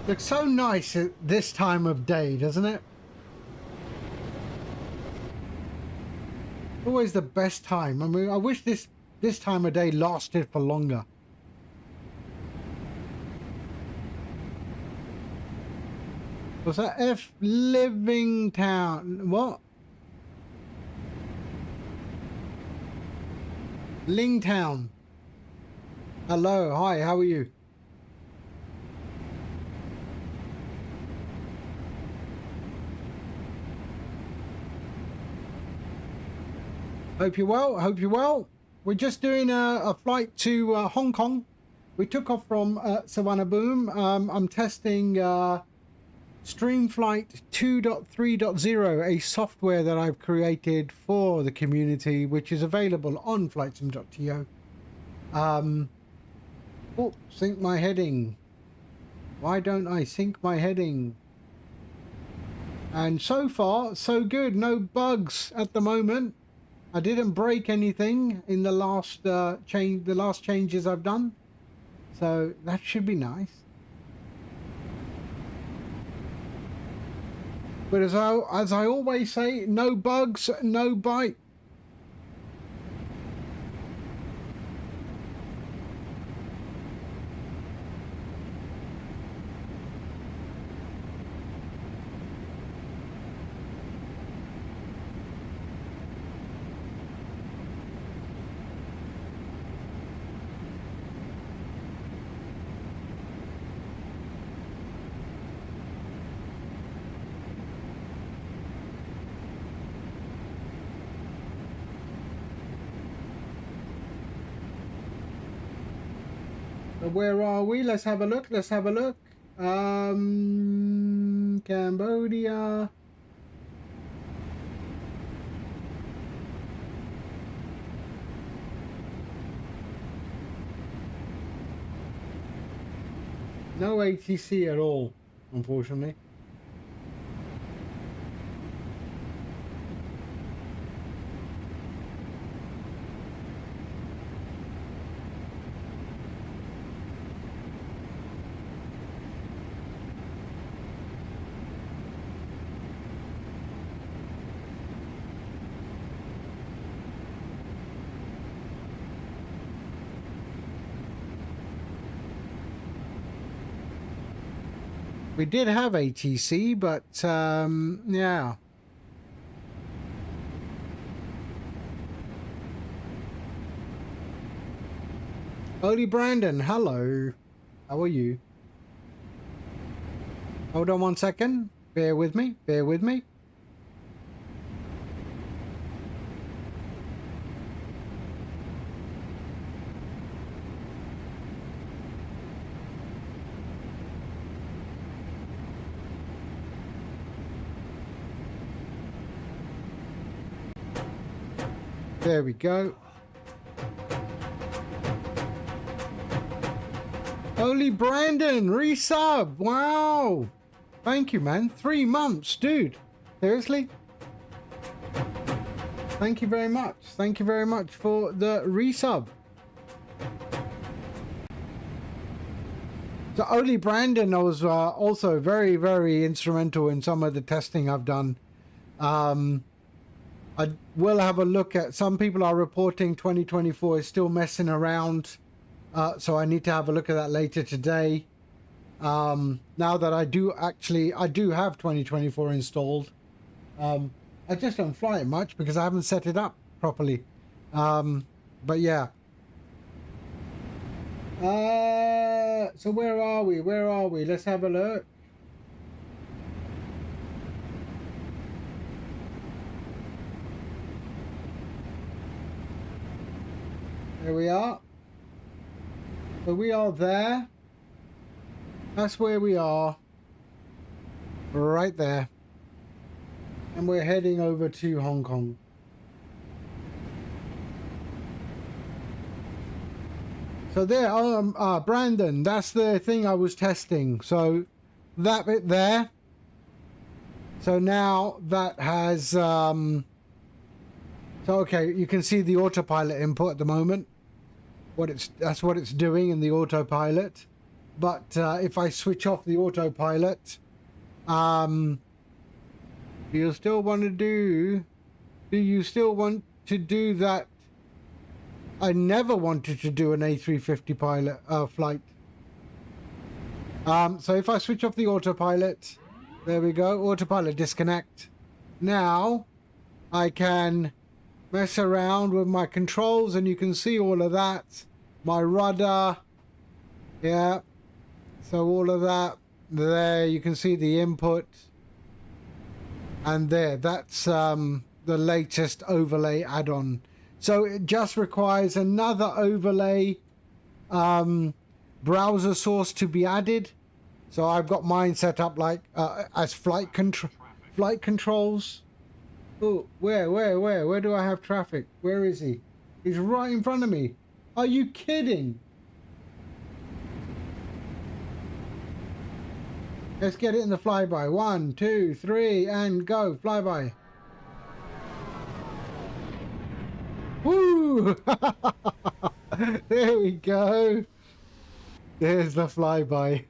S1: looks so nice at this time of day, doesn't it? Always the best time. I mean, I wish this time of day lasted for longer. Was that F Living Town? What? Lingtown. Hello, hi, how are you? Hope you're well. Hope you're well. We're just doing a flight to Hong Kong. We took off from Savannah Boom. I'm testing StreamFlight 2.3.0, a software that I've created for the community, which is available on flightsim.to. Oh, sync my heading. Why don't I sync my heading? And so far, so good. No bugs at the moment. I didn't break anything in the last changes I've done. So that should be nice. But as I always say, no bugs, no bite. Where are we? Let's have a look. Let's have a look. Cambodia. No ATC at all, unfortunately. We did have ATC, but yeah. Oli Brandon, hello. How are you? Hold on 1 second. Bear with me. Bear with me. There we go. Holy Brandon, resub. Wow. Thank you, man. 3 months, dude. Seriously? Thank you very much. Thank you very much for the resub. So Oli Brandon was also very, very instrumental in some of the testing I've done. I will have a look at, some people are reporting 2024 is still messing around. So I need to have a look at that later today. Now that I do have 2024 installed. I just don't fly it much because I haven't set it up properly. But yeah. So where are we? Where are we? Let's have a look. There we are. So we are there. That's where we are. Right there. And we're heading over to Hong Kong. So there, Brandon, that's the thing I was testing. So that bit there. So now that has, so okay, you can see the autopilot input at the moment. That's what it's doing in the autopilot. But if I switch off the autopilot, do you still want to do that? I never wanted to do an A350 pilot flight. So if I switch off the autopilot, there we go, autopilot disconnect. Now I can mess around with my controls and you can see all of that. My rudder, yeah, so all of that there, you can see the input, and there, that's the latest overlay add-on. So it just requires another overlay browser source to be added, So I've got mine set up like as flight controls. Oh, where do I have traffic? Where is he? He's right in front of me. Are you kidding? Let's get it in the flyby. 1, 2, 3, and go. Flyby. Woo! There we go. There's the flyby.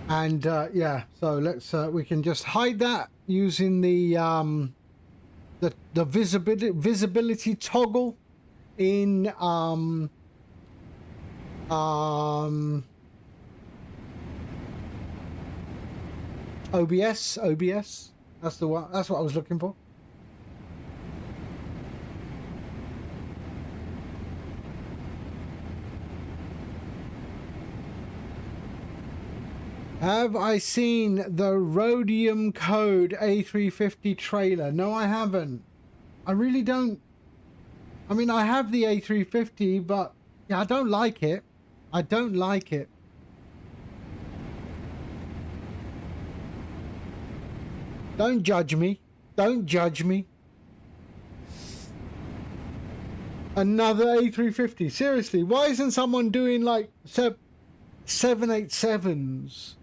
S1: And yeah, so let's we can just hide that using the visibility toggle in OBS. That's the one. That's what I was looking for. Have I seen the Rhodium Code A350 trailer? No, I haven't. I really don't. I mean, I have the A350, but yeah, I don't like it. I don't like it. Don't judge me. Don't judge me. Another A350. Seriously, why isn't someone doing like 787s?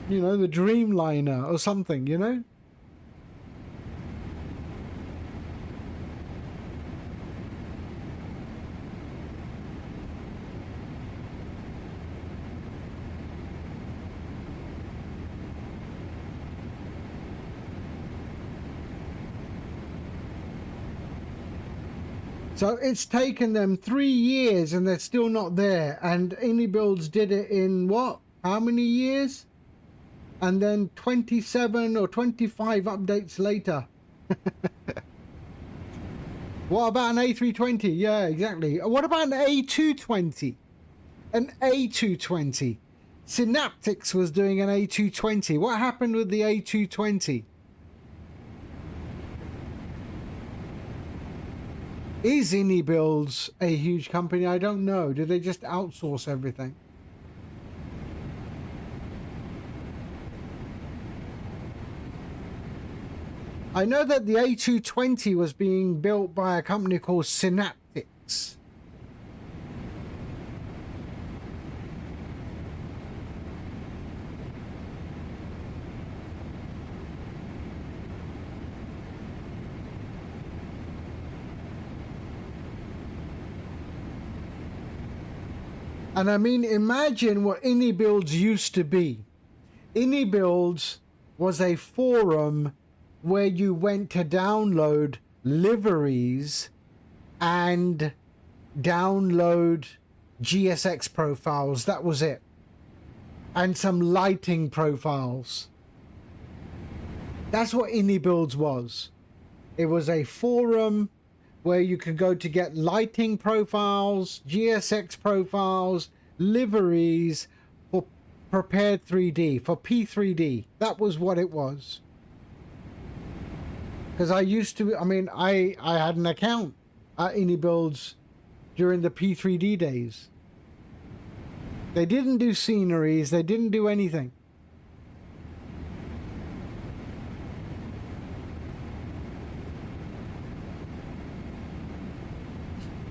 S1: You know, the Dreamliner or something, you know? So it's taken them 3 years and they're still not there. And Builds did it in what? How many years? And then 27 or 25 updates later. What about an A320? Yeah, exactly. What about an A220? An A220. Synaptics was doing an A220. What happened with the A220? Is Builds a huge company? I don't know. Do they just outsource everything? I know that the A220 was being built by a company called Synaptics. And I mean, imagine what Builds used to be. Builds was a forum where you went to download liveries and download GSX profiles. That was it. And some lighting profiles. That's what Builds was. It was a forum where you could go to get lighting profiles, GSX profiles, liveries for Prepared 3D, for P3D. That was what it was. Because I used to, I mean, I had an account at Builds during the P3D days. They didn't do sceneries, they didn't do anything.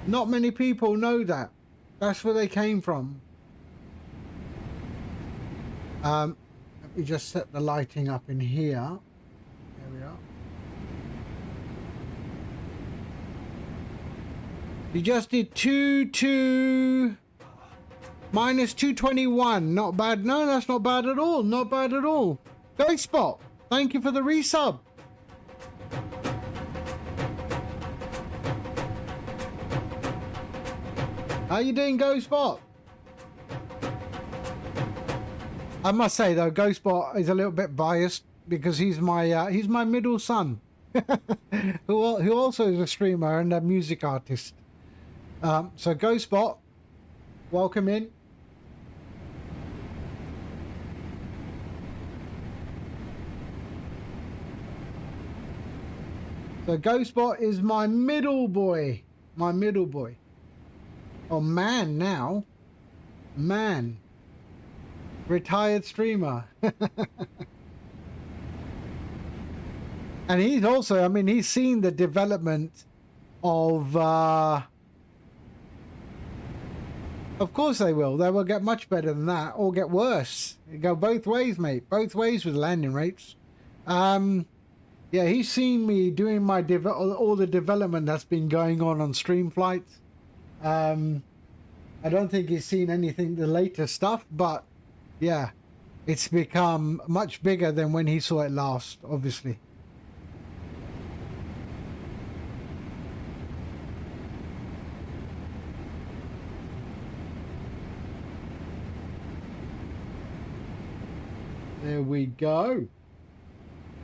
S1: Not many people know that. That's where they came from. Let me just set the lighting up in here. There we are. You just did minus 221. Not bad. No, that's not bad at all. Not bad at all. Spot. Thank you for the resub. How you doing, Spot? I must say though, Spot is a little bit biased because he's my middle son, who also is a streamer and a music artist. So Go Spot, welcome in. So Go Spot is my middle boy. My middle boy. Oh, man now. Man. Retired streamer. And he's also, I mean, he's seen the development of course they will. They will get much better than that or get worse. It go both ways, mate. Both ways with landing rates. Yeah, he's seen me doing my all the development that's been going on StreamFlight. I don't think he's seen anything, the latest stuff, but yeah, it's become much bigger than when he saw it last, obviously. There we go.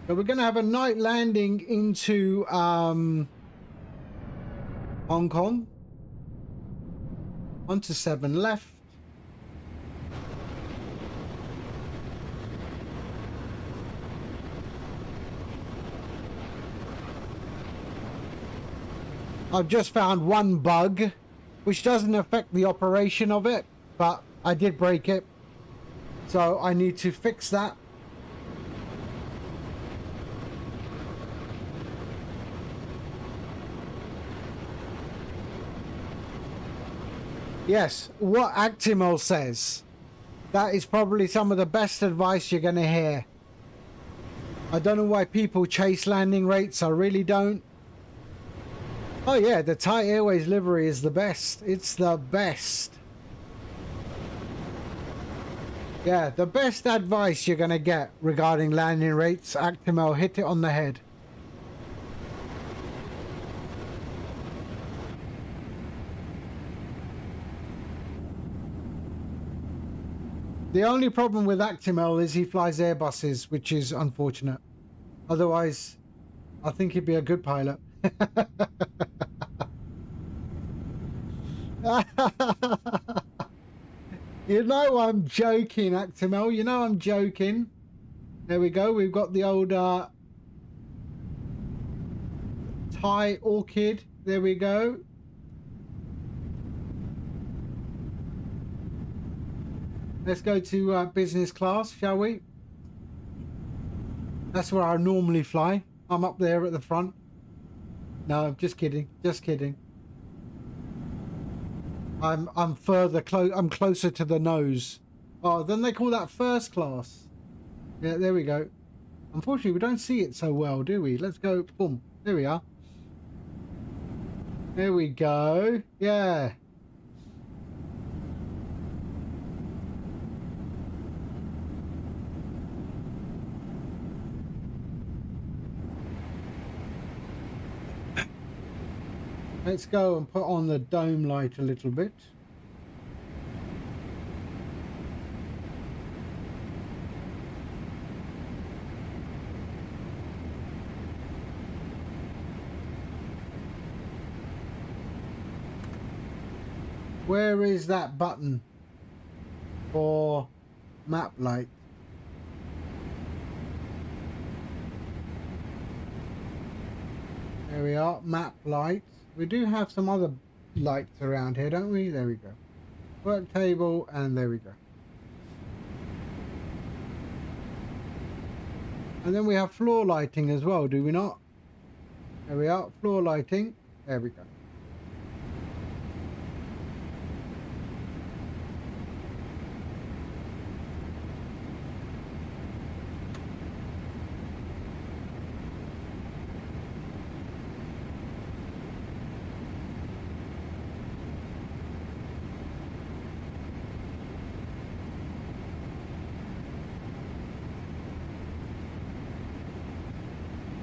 S1: So we're going to have a night landing into Hong Kong. Onto 7 left. I've just found one bug, which doesn't affect the operation of it, but I did break it. So I need to fix that. Yes, what Actimel says. That is probably some of the best advice you're going to hear. I don't know why people chase landing rates. I really don't. Oh yeah, the Thai Airways livery is the best. It's the best. Yeah, the best advice you're going to get regarding landing rates. Actimel hit it on the head. The only problem with Actimel is he flies Airbuses, which is unfortunate. Otherwise, I think he'd be a good pilot. You know I'm joking, Actimel. You know I'm joking. There we go. We've got the old Thai Orchid. There we go. Let's go to business class, shall we? That's where I normally fly. I'm up there at the front. No, just kidding. Just kidding. I'm further close. I'm closer to the nose. Oh, then they call that first class. Yeah, there we go. Unfortunately, we don't see it so well, do we? Let's go. Boom. There we are. There we go. Yeah. Let's go and put on the dome light a little bit. Where is that button for map light? There we are, map light. We do have some other lights around here, don't we? There we go. Work table, and there we go. And then we have floor lighting as well, do we not? There we are, floor lighting. There we go.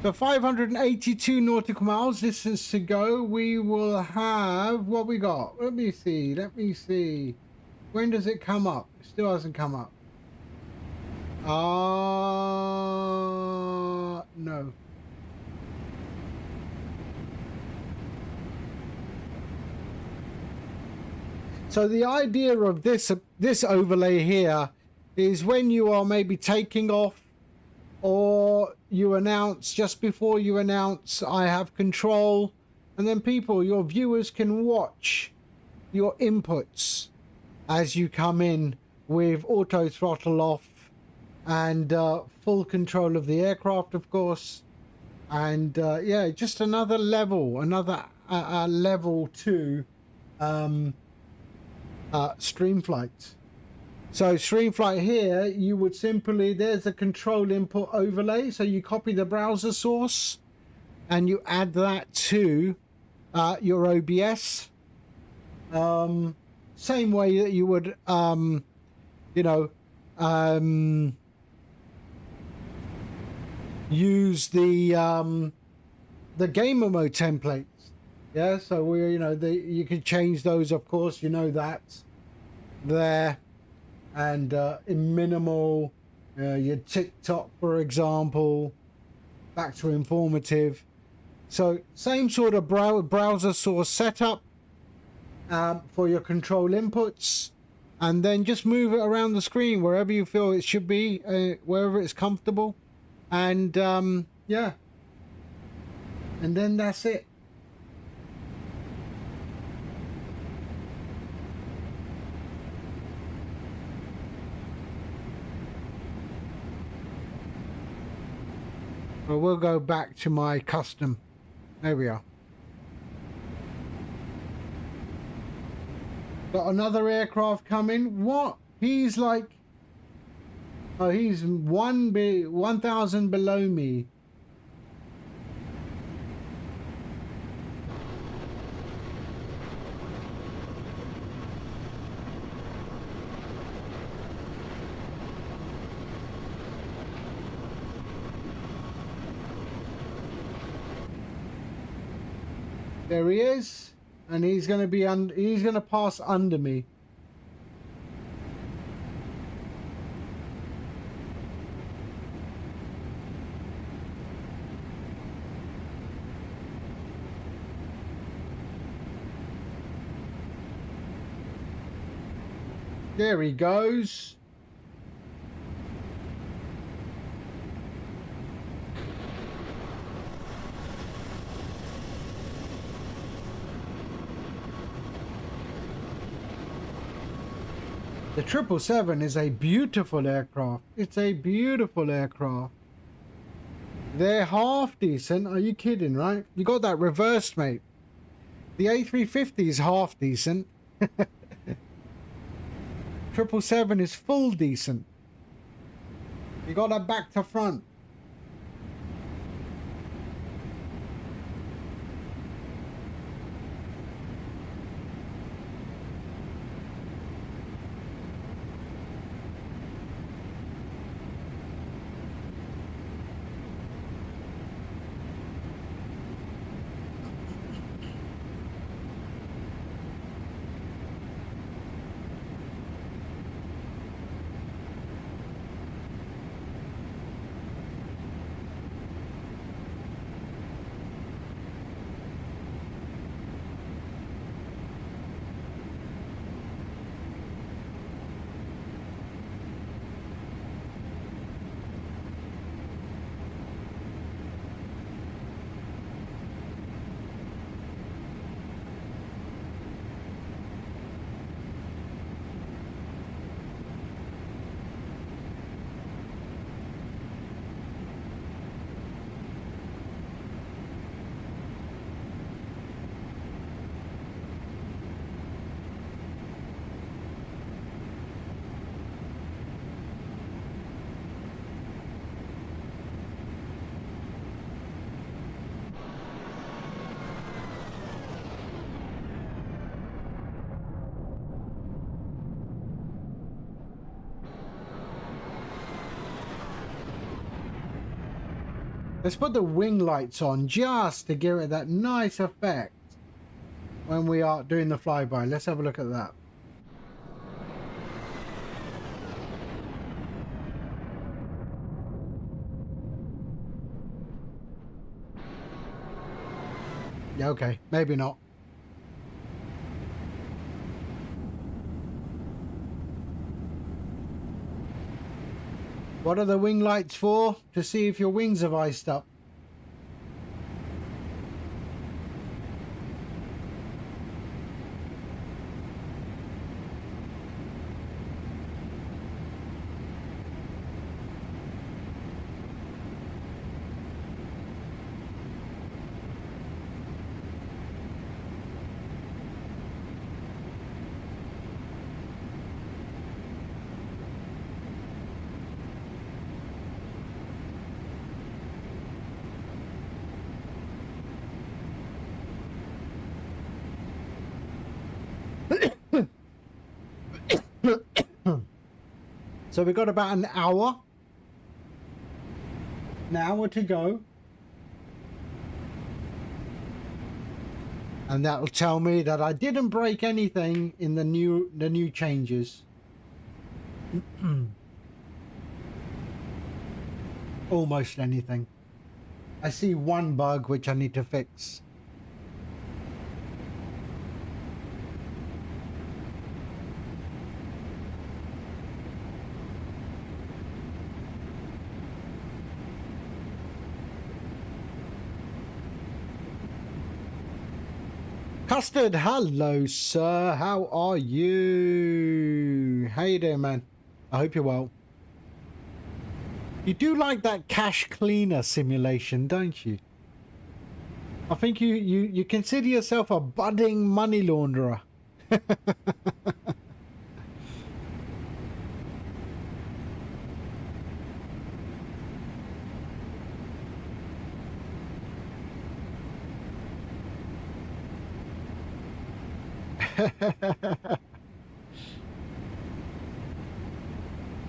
S1: So 582 nautical miles distance to go. We will have what we got. Let me see. Let me see. When does it come up? It still hasn't come up. No. So the idea of this overlay here is when you are maybe taking off, or you announce, just before you announce, I have control, and then people, your viewers, can watch your inputs as you come in with auto throttle off and full control of the aircraft, of course. And yeah, just another level, another level 2 StreamFlight. So StreamFlight here, you would simply, there's a control input overlay. So you copy the browser source and you add that to your OBS. Same way that you would, you know, use the gamer mode templates. Yeah, so we're, you know, you can change those, of course, you know that there. And in minimal, your TikTok, for example, back to informative. So same sort of browser source setup for your control inputs, and then just move it around the screen wherever you feel it should be, wherever it's comfortable. And yeah, and then that's it. Well, we'll go back to my custom. There we are. Got another aircraft coming. What? He's like, oh, he's 1,000 below me. There he is, and he's going to be he's going to pass under me. There he goes. The 777 is a beautiful aircraft. It's a beautiful aircraft. They're half decent. Are you kidding, right? You got that reversed, mate. The A350 is half decent. 777 is full decent. You got that back to front. Let's put the wing lights on just to give it that nice effect when we are doing the flyby. Let's have a look at that. Yeah, okay, maybe not. What are the wing lights for? To see if your wings have iced up. So we've got about an hour to go, and that'll tell me that I didn't break anything in the new changes. Almost anything. I see one bug which I need to fix. Custard, hello sir, how are you? How you doing, man? I hope you're well. You do like that cash cleaner simulation, don't you? I think you consider yourself a budding money launderer.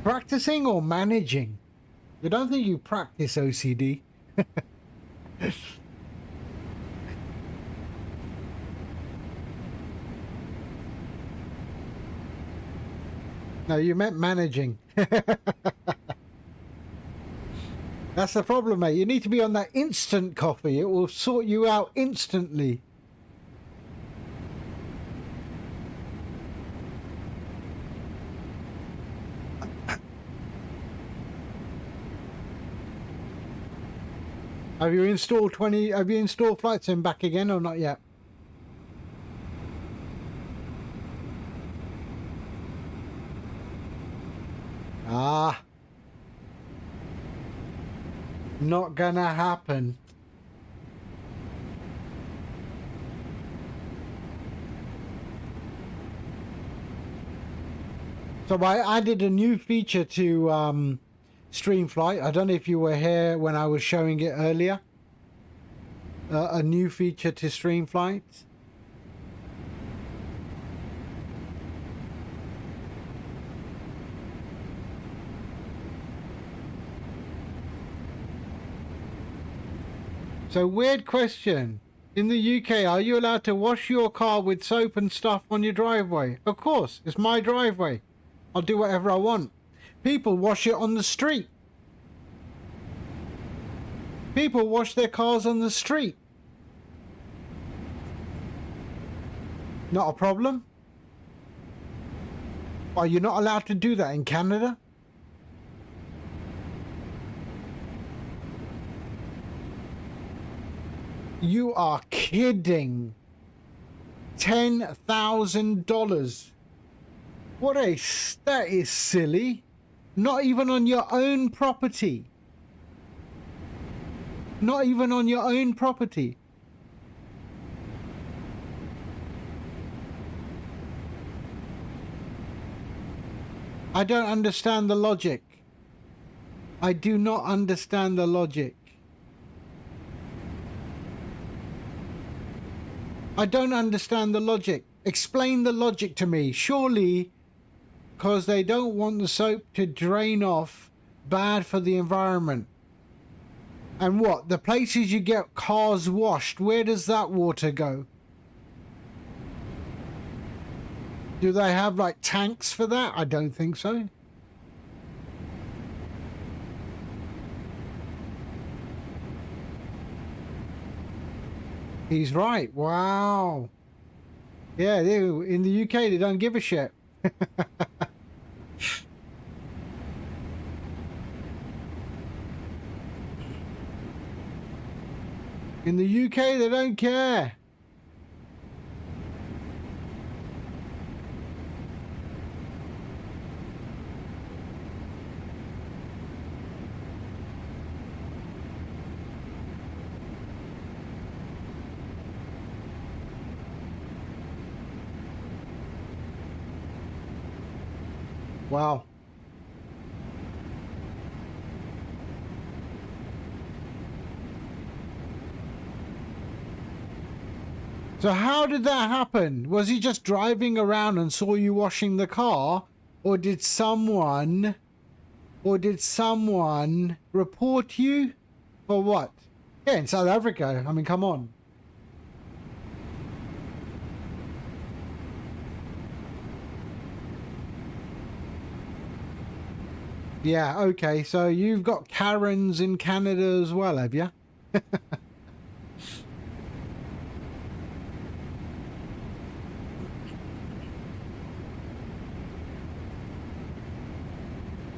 S1: Practicing or managing? I don't think you practice OCD. No, you meant managing. That's the problem, mate. You need to be on that instant coffee. It will sort you out instantly. Have you installed VATSIM back again or not yet? Ah. Not gonna happen. So I added a new feature to StreamFlight. I don't know if you were here when I was showing it earlier. A new feature to StreamFlight. So weird question. In the UK, are you allowed to wash your car with soap and stuff on your driveway? Of course, it's my driveway. I'll do whatever I want. People wash it on the street. People wash their cars on the street. Not a problem. Are you not allowed to do that in Canada? You are kidding. $10,000. That is silly. Not even on your own property. Not even on your own property. I don't understand the logic. I do not understand the logic. I don't understand the logic. Explain the logic to me. Surely, because they don't want the soap to drain off, bad for the environment. And what? The places you get cars washed, where does that water go? Do they have like tanks for that? I don't think so. He's right. Wow. Yeah, in the UK, they don't give a shit. In the UK, they don't care. Wow. So how did that happen? Was he just driving around and saw you washing the car? Or did someone report you? Or what? Yeah, in South Africa. I mean, come on. Yeah, okay. So you've got Karens in Canada as well, have you?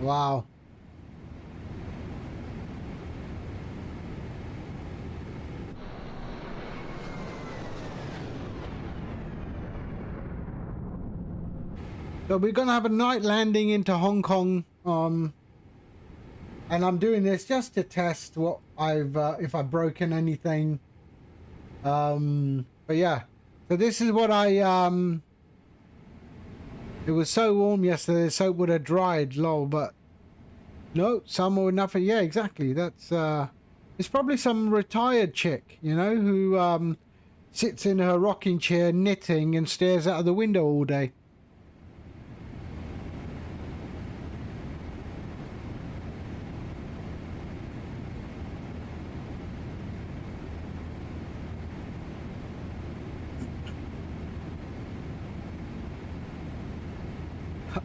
S1: Wow. So we're gonna have a night landing into Hong Kong. And I'm doing this just to test what I've if I've broken anything. But yeah. So this is what I it was so warm yesterday, the soap would have dried, lol, but no, some or nothing. Yeah, exactly. That's it's probably some retired chick, you know, who sits in her rocking chair knitting and stares out of the window all day.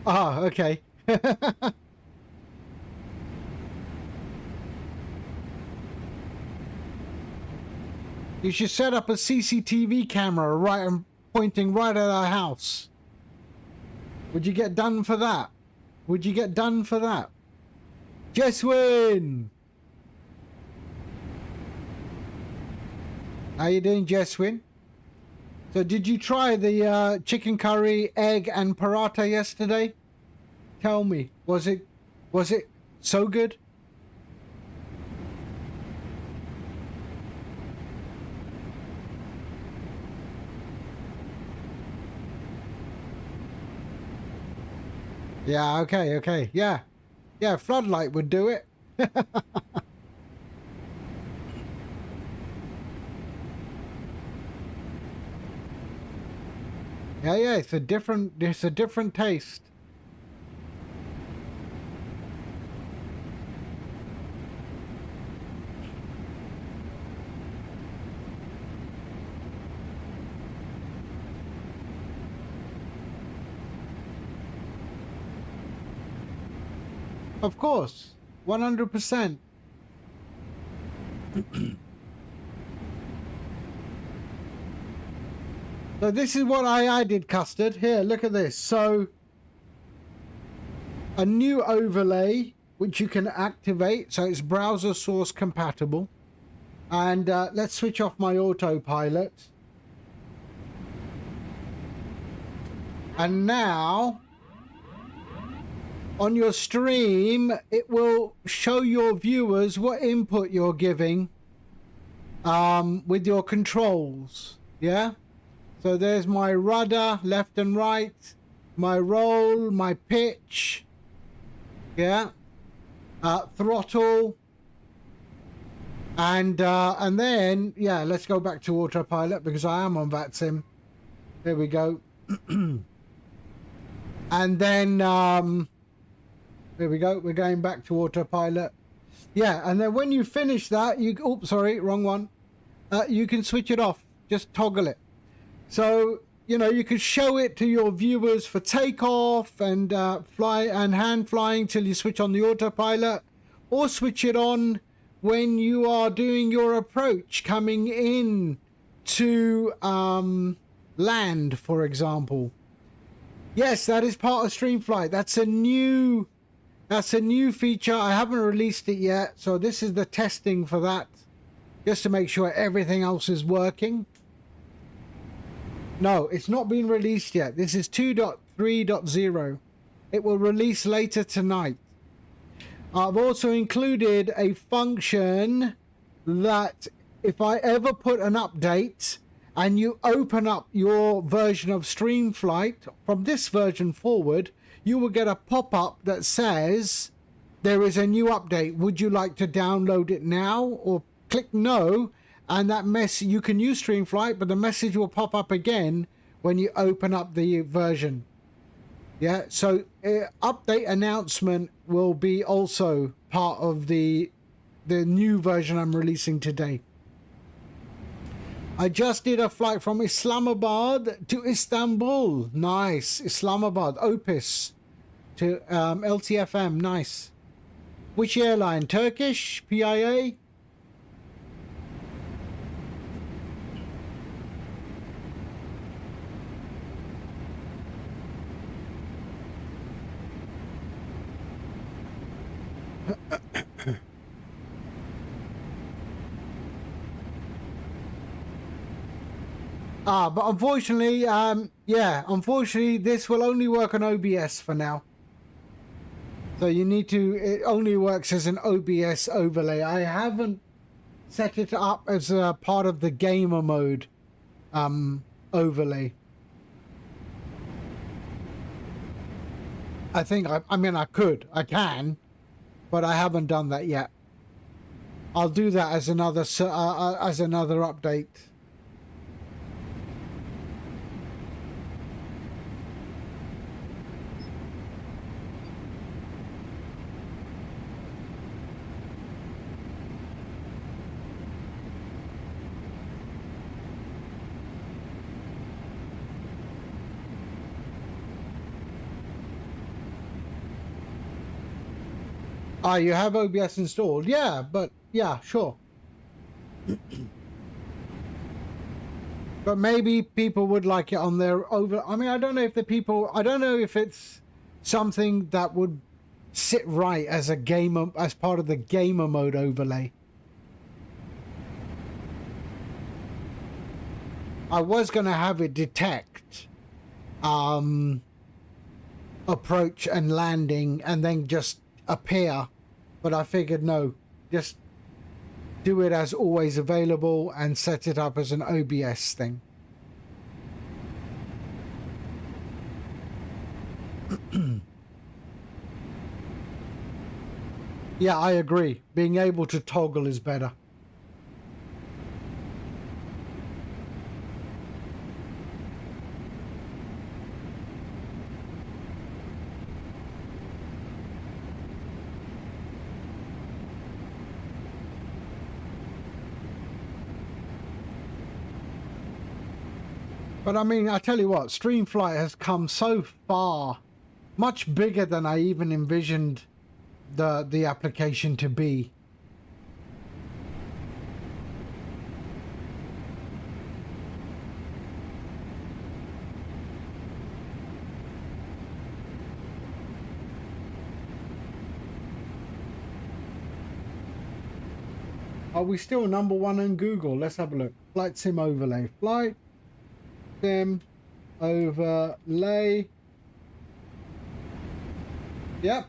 S1: Ah, okay. You should set up a CCTV camera right and pointing right at our house. Would you get done for that? Would you get done for that? Jeswin! How you doing, Jeswin? So did you try the chicken curry, egg and paratha yesterday? Tell me, was it so good? Yeah, okay. Yeah, floodlight would do it. Yeah, it's a different taste. Of course, 100%. So this is what I did, Custard. Here, look at this. So a new overlay which you can activate, so it's browser source compatible. And let's switch off my autopilot. And now on your stream, it will show your viewers what input you're giving with your controls. Yeah. So there's my rudder, left and right, my roll, my pitch, yeah, throttle, and then, yeah, let's go back to autopilot because I am on VATSIM. There we go. And then, there we go, we're going back to autopilot. Yeah, and then when you finish that, oops, sorry, wrong one. You can switch it off, just toggle it. So, you know, you could show it to your viewers for takeoff and fly and hand flying till you switch on the autopilot, or switch it on when you are doing your approach coming in to land, for example. Yes, that is part of StreamFlight. That's a new feature. I haven't released it yet, so this is the testing for that. just to make sure everything else is working. No, it's not been released yet. This is 2.3.0. It will release later tonight. I've also included a function that if I ever put an update and you open up your version of StreamFlight from this version forward, you will get a pop-up that says there is a new update. Would you like to download it now? Or click no, and that you can use StreamFlight, but the message will pop up again when you open up the version. Yeah, so update announcement will be also part of the new version I'm releasing today. I just did a flight from Islamabad to Istanbul. Nice. Islamabad, Opus to LTFM. Nice. Which airline? Turkish? PIA? But unfortunately, unfortunately, this will only work on OBS for now. So you need to, it only works as an OBS overlay. I haven't set it up as a part of the gamer mode overlay. I think, I mean, I can, but I haven't done that yet. I'll do that as another update. Ah, you have OBS installed? Yeah, but yeah, sure. But maybe people would like it on their I mean, I don't know if I don't know if it's something that would sit right as a gamer, as part of the gamer mode overlay. I was going to have it detect approach and landing and then just appear, but I figured no, just do it as always available and set it up as an OBS thing. Yeah, I agree. Being able to toggle is better. But I mean, I tell you what, StreamFlight has come so far, much bigger than I even envisioned the application to be. Are we still #1 on Google? Let's have a look. Flight sim overlay. Flight sim overlay. Yep.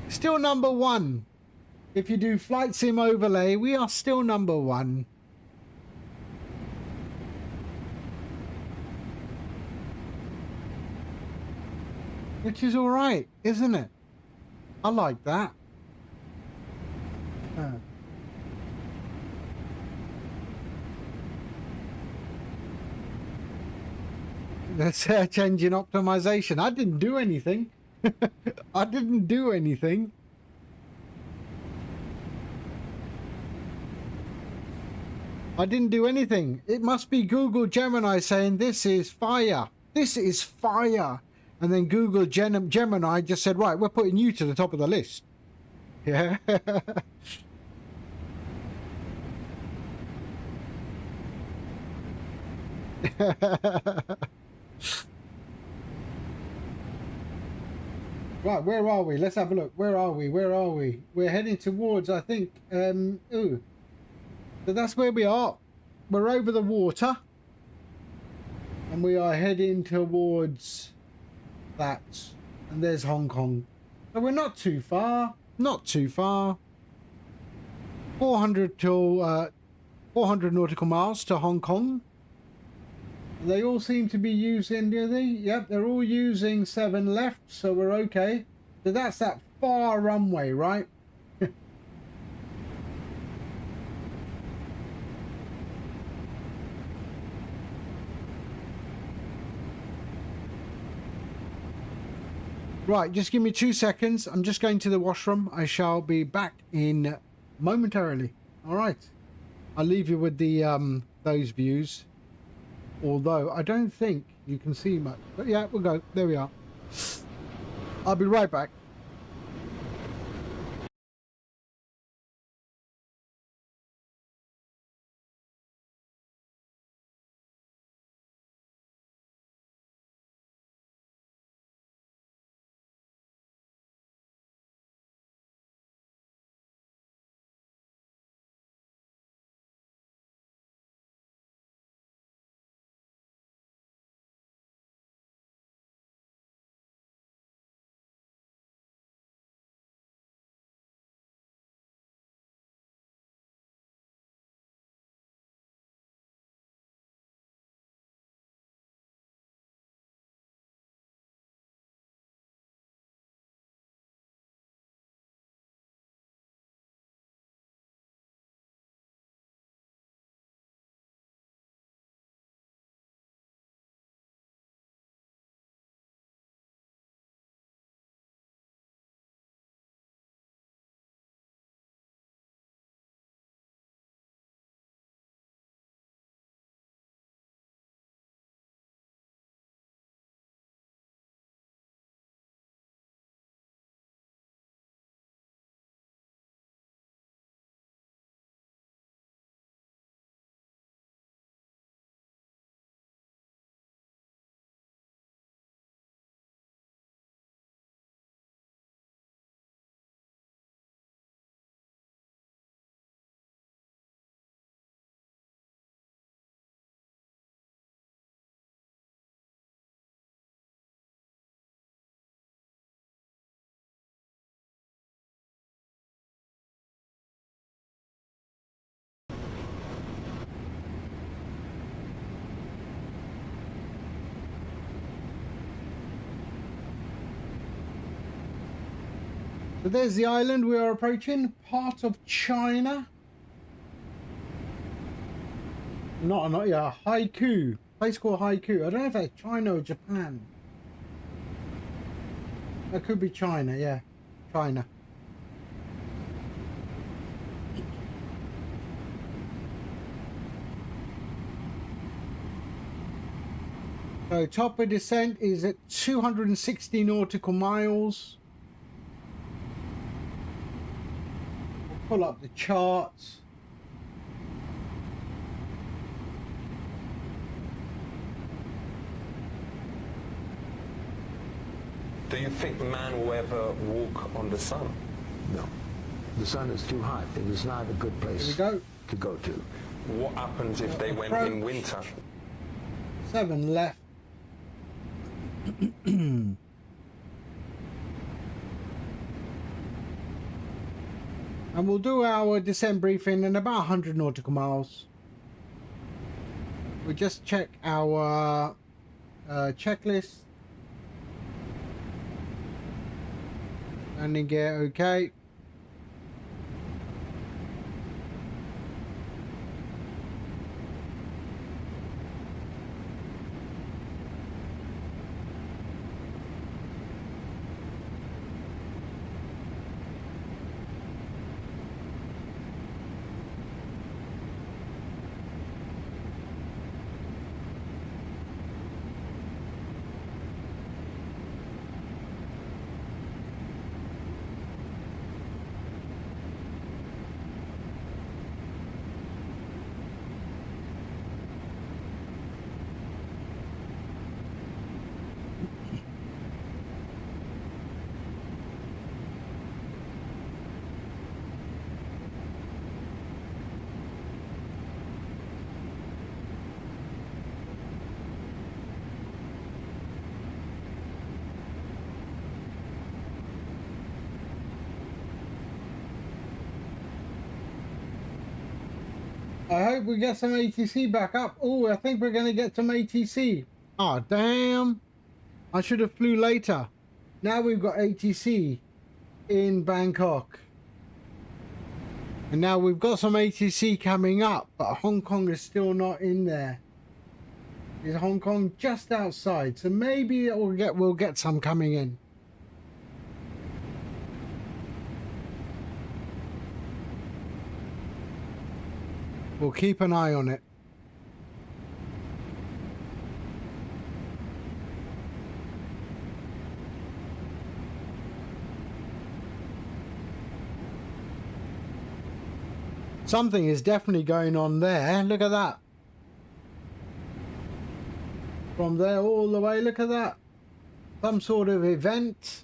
S1: Still #1. If you do flight sim overlay, we are still #1. Which is all right, isn't it? I like that. The search engine optimization. I didn't do anything. I didn't do anything. I didn't do anything. It must be Google Gemini saying this is fire. This is fire. And then Google Gemini just said, right, we're putting you to the top of the list. Yeah. Right, where are we? Let's have a look. Where are we? Where are we? We're heading towards, I think, ooh. So that's where we are. We're over the water. And we are heading towards that. And there's Hong Kong. So we're not too far. Not too far. 400 to 400 nautical miles to Hong Kong. They all seem to be using, do they? Yep, they're all using 7 left, so we're okay. So that's that far runway, right? Right, just give me 2 seconds. I'm just going to the washroom. I shall be back in momentarily. All right. I'll leave you with the those views. Although I don't think you can see much. But yeah, we'll go. There we are. I'll be right back. So there's the island we are approaching, part of China. Not yeah, Haiku. Place called Haiku. I don't know if that's China or Japan. That could be China, yeah. China. So top of descent is at 260 nautical miles. Pull up the charts.
S5: Do you think man will ever walk on the sun?
S6: No. The sun is too hot. It is not a good place
S1: Here
S6: to go to.
S5: What happens if they went in winter?
S1: 7 left. And we'll do our descent briefing in about 100 nautical miles. We'll just check our checklist. Landing gear, okay. I hope we get some ATC back up. Oh, I think we're going to get some ATC. Oh, damn. I should have flew later. Now we've got ATC in Bangkok. And now we've got some ATC coming up, but Hong Kong is still not in there. Is Hong Kong just outside? So maybe we'll get some coming in. We'll keep an eye on it. Something is definitely going on there. Look at that. From there all the way, look at that. Some sort of event.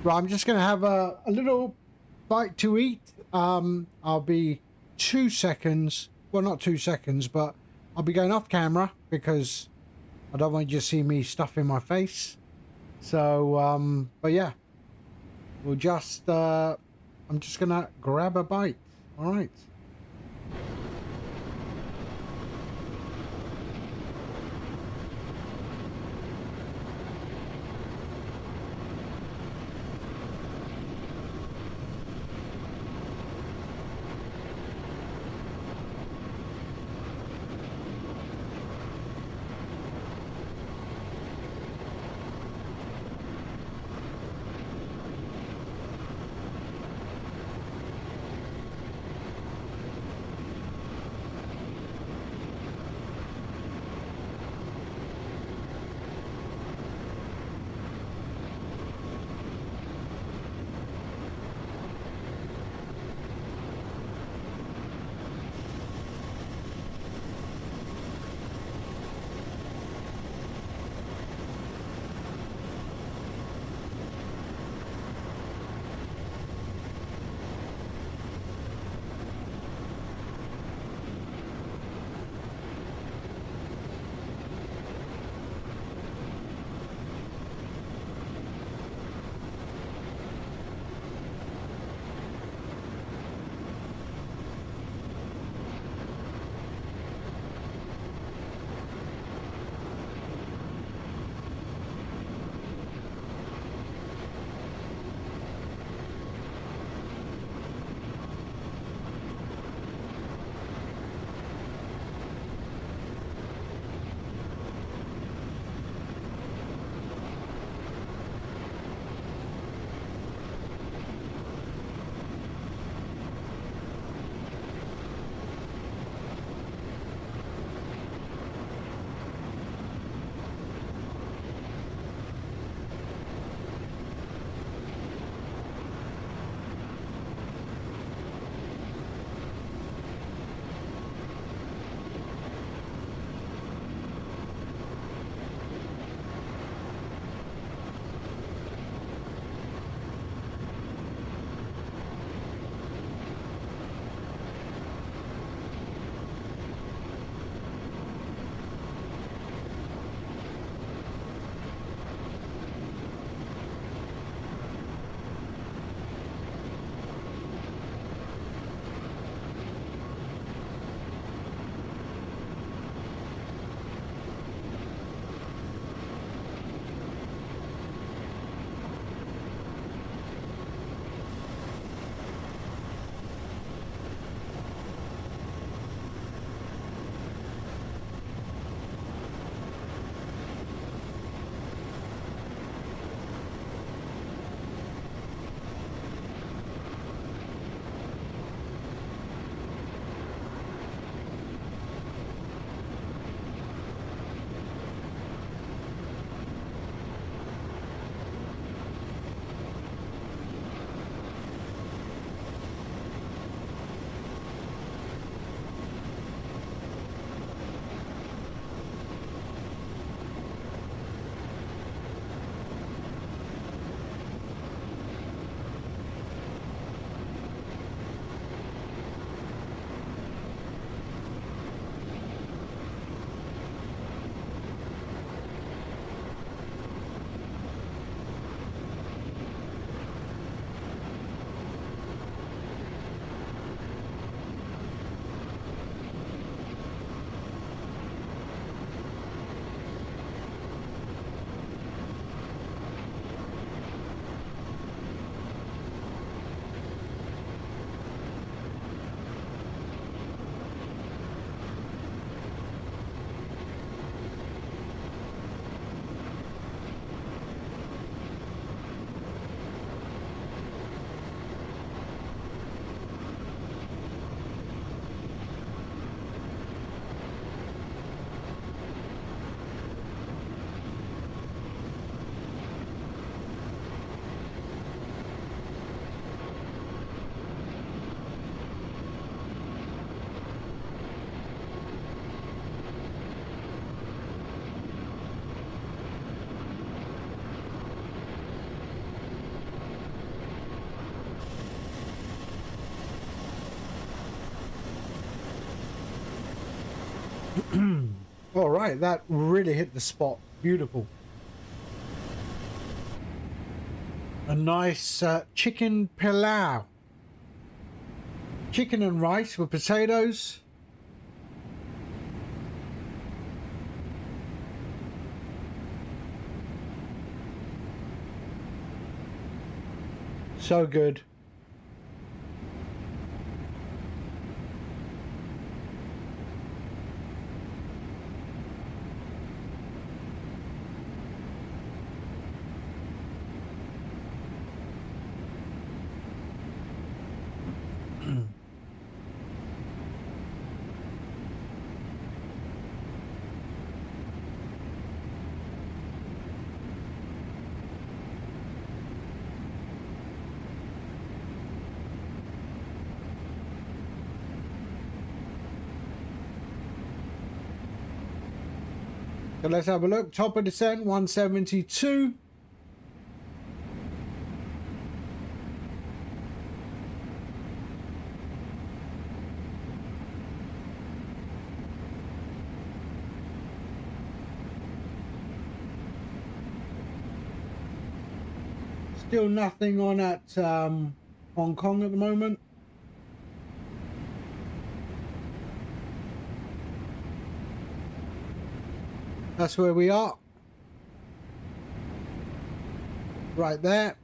S1: Right, I'm just going to have a little bite to eat. I'll be 2 seconds. Well, not 2 seconds, but I'll be going off camera because I don't want you to see me stuffing my face. So, but yeah, we'll just, I'm just going to grab a bite. All right. All right, that really hit the spot. Beautiful. A nice chicken pilau. Chicken and rice with potatoes. So good. So let's have a look. Top of descent 172. Still nothing on at Hong Kong at the moment. That's where we are. Right there.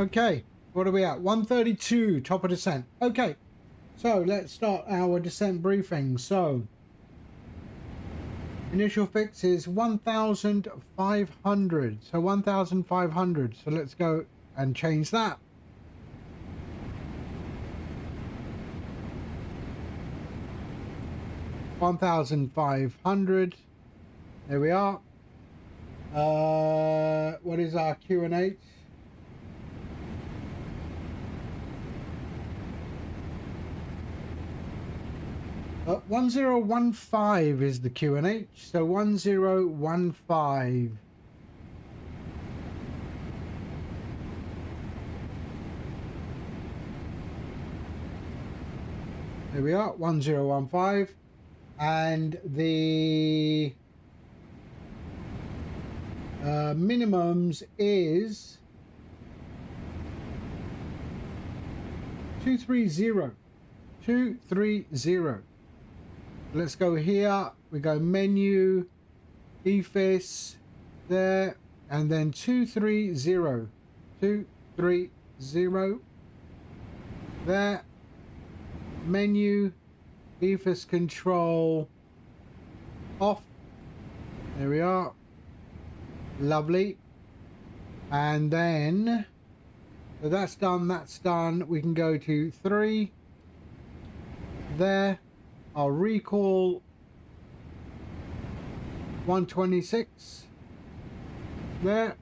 S1: Okay, what are we at? 132, top of descent. Okay, so let's start our descent briefing. So, initial fix is 1,500. So 1,500. So let's go and change that. $1,500. There we are. What is our QNH? Uh, 1015 is the QNH. So 1015. There we are, 1015. And the minimums is 230. 230. Let's go here. We go menu, EFIS, there, and then 230. 230. There. Menu, EFIS control, off. There we are. Lovely. And then, so that's done, that's done. We can go to 3. There. I'll recall 126. There.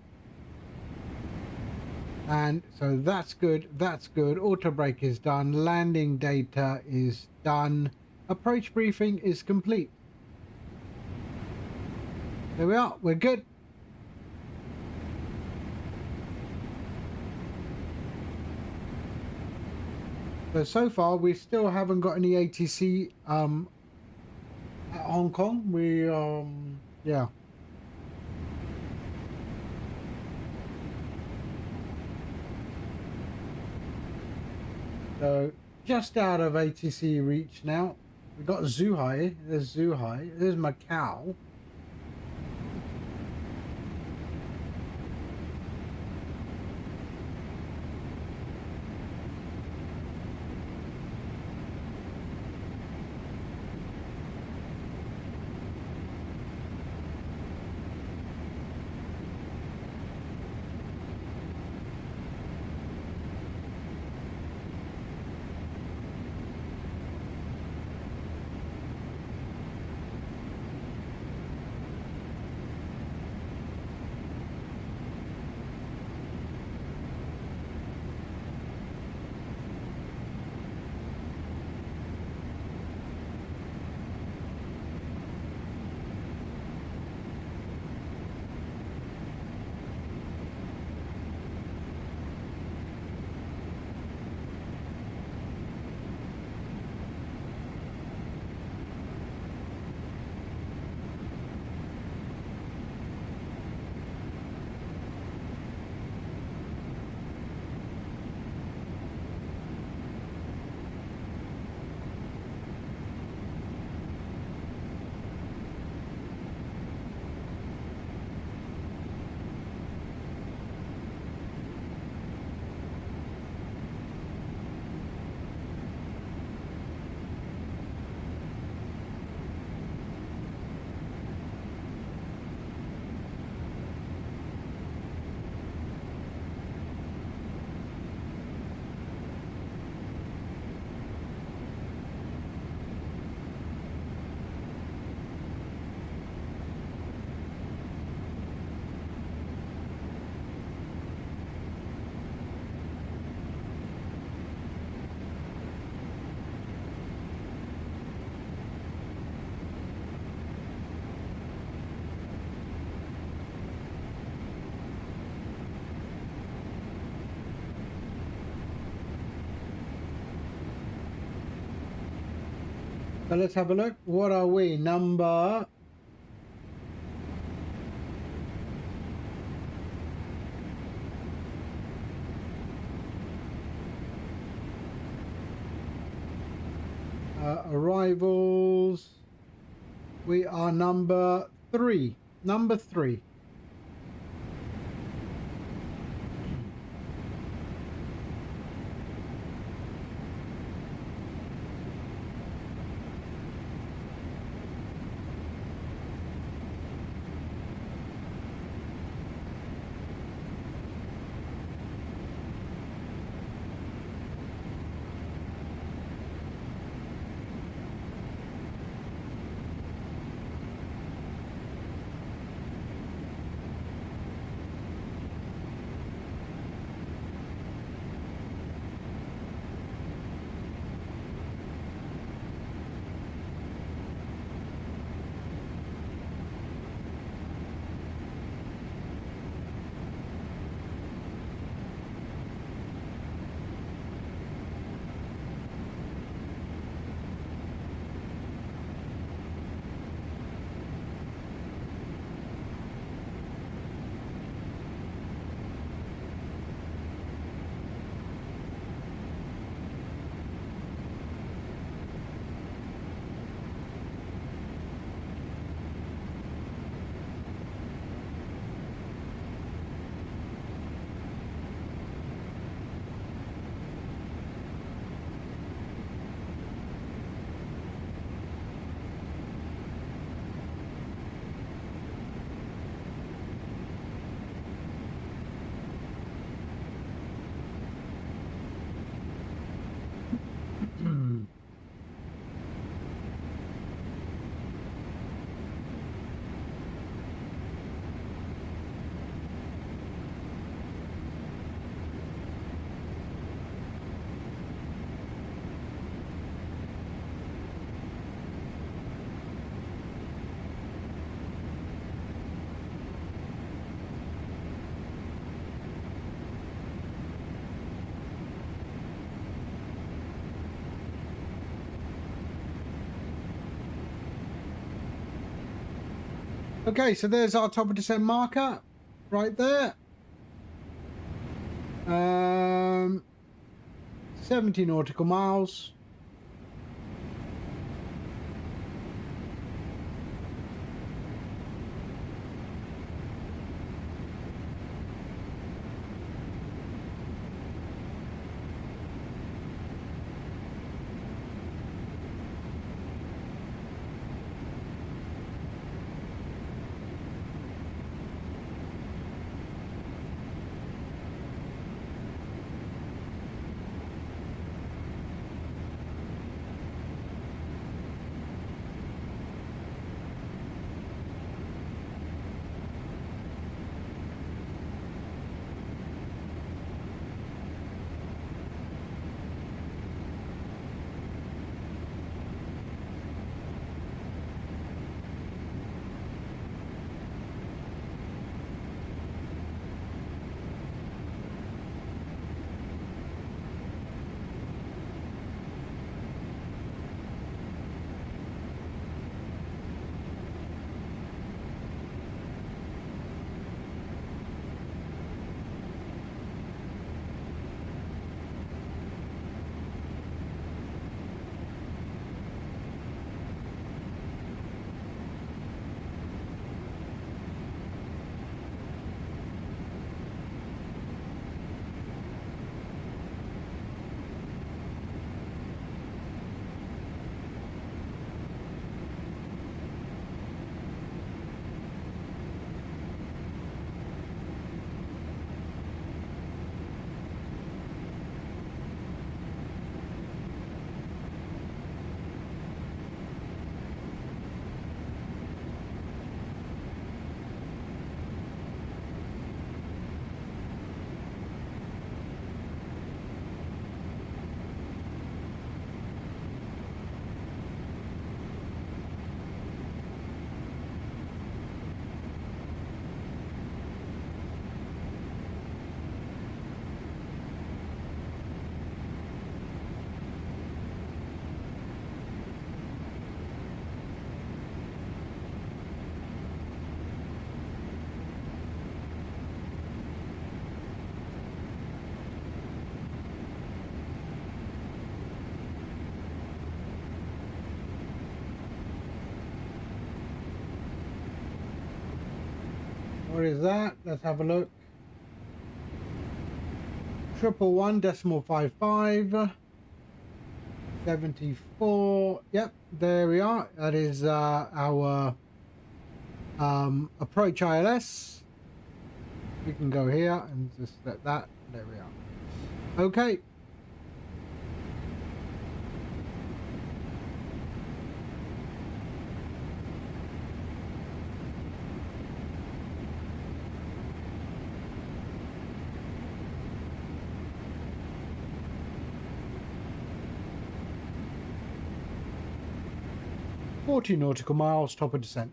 S1: And so that's good, that's good. Auto brake is done. Landing data is done. Approach briefing is complete. There we are, we're good. So far we still haven't got any ATC at Hong Kong. We yeah. So just out of ATC reach now. We've got Zhuhai. There's Zhuhai. There's Macau. So let's have a look. What are we? Number... arrivals. We are number 3. Number 3. Okay, so there's our top of descent marker right there. 70 nautical miles. What is that? Let's have a look. 111.55. 74. Yep, there we are. That is our approach ILS. We can go here and just set that. There we are. Okay. Forty nautical miles, top of descent.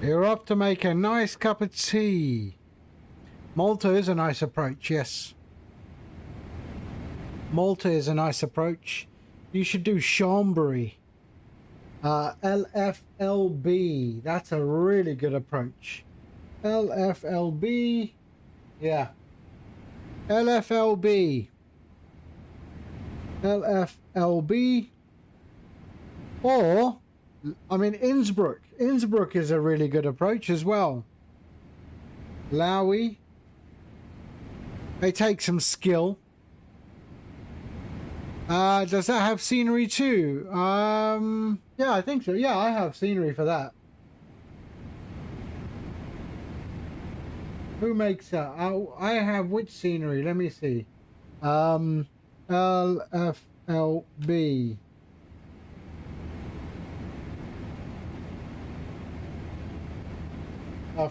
S1: You're off to make a nice cup of tea. Malta is a nice approach, yes. Malta is a nice approach. You should do Chambéry. LFLB. That's a really good approach. LFLB. Yeah. LFLB. LFLB. Or, I mean, Innsbruck. Innsbruck is a really good approach as well. Lowy. They take some skill. Does that have scenery too? Yeah, I think so. Yeah, I have scenery for that. Who makes that? I have which scenery? Let me see. LFLB.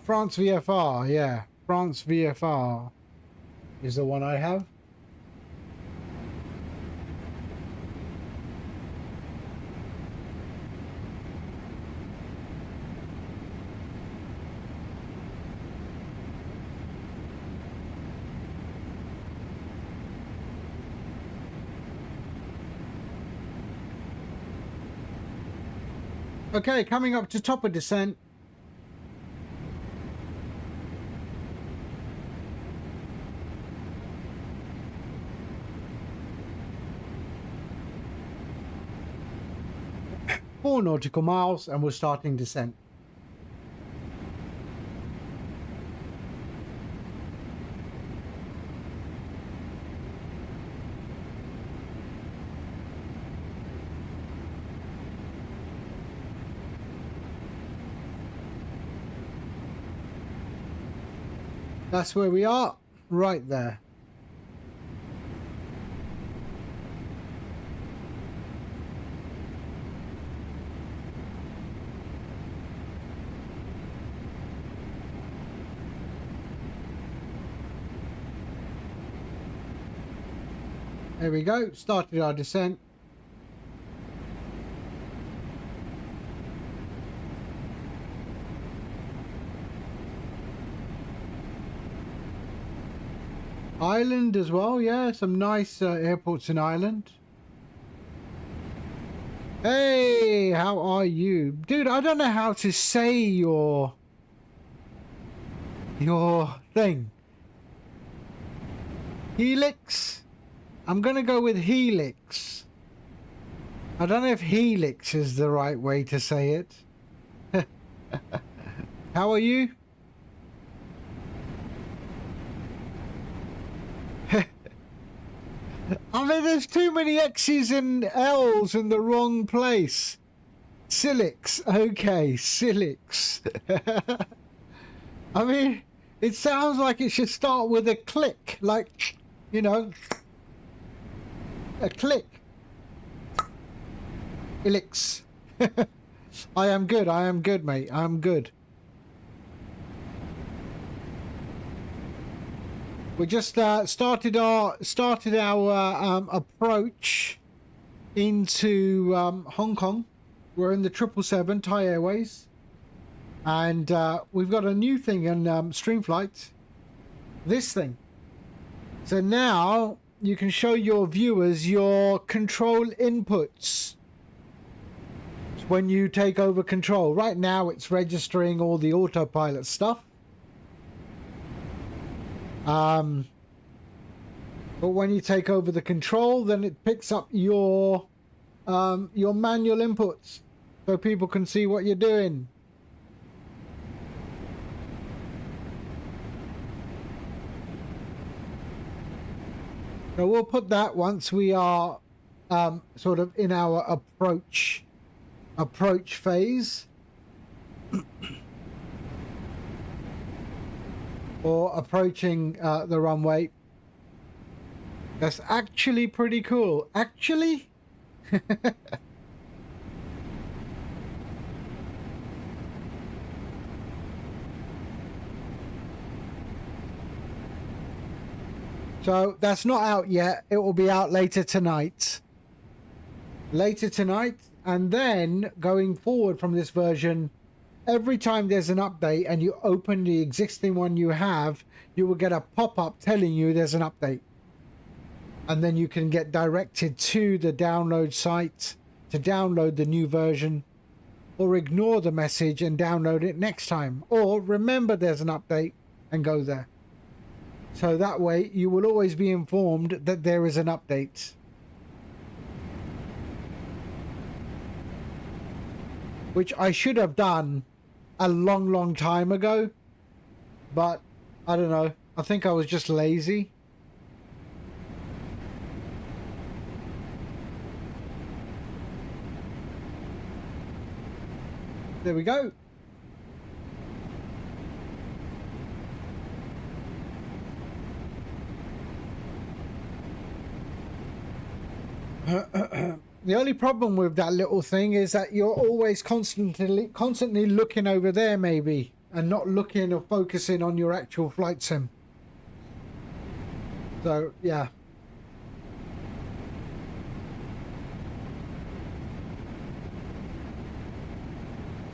S1: France VFR, yeah. France VFR is the one I have. Okay, coming up to top of descent. Four nautical miles and we're starting descent. That's where we are, right there. There we go, started our descent. Ireland as well, yeah, some nice airports in Ireland. Hey, how are you? Dude, I don't know how to say your thing. Helix? I'm gonna go with Helix. I don't know if Helix is the right way to say it. How are you? I mean, there's too many X's and L's in the wrong place. Silix. Okay, Silix. I mean, it sounds like it should start with a click. Like, you know, a click. Ilix. I am good, mate. I am good. We just started our approach into Hong Kong. We're in the 777 Thai Airways, and we've got a new thing in StreamFlight. This thing. So now you can show your viewers your control inputs when you take over control. Right now, it's registering all the autopilot stuff. But when you take over the control, then it picks up your manual inputs so people can see what you're doing. So we'll put that once we are sort of in our approach phase. Or approaching the runway. That's actually pretty cool. Actually? So that's not out yet. It will be out later tonight. And then going forward from this version, every time there's an update and you open the existing one you have, you will get a pop-up telling you there's an update. And then you can get directed to the download site to download the new version, or ignore the message and download it next time, or remember there's an update and go there. So that way you will always be informed that there is an update. Which I should have done a long time ago, but I don't know. I think I was just lazy. There we go. The only problem with that little thing is that you're always constantly looking over there, maybe, and not looking or focusing on your actual flight sim. So, yeah.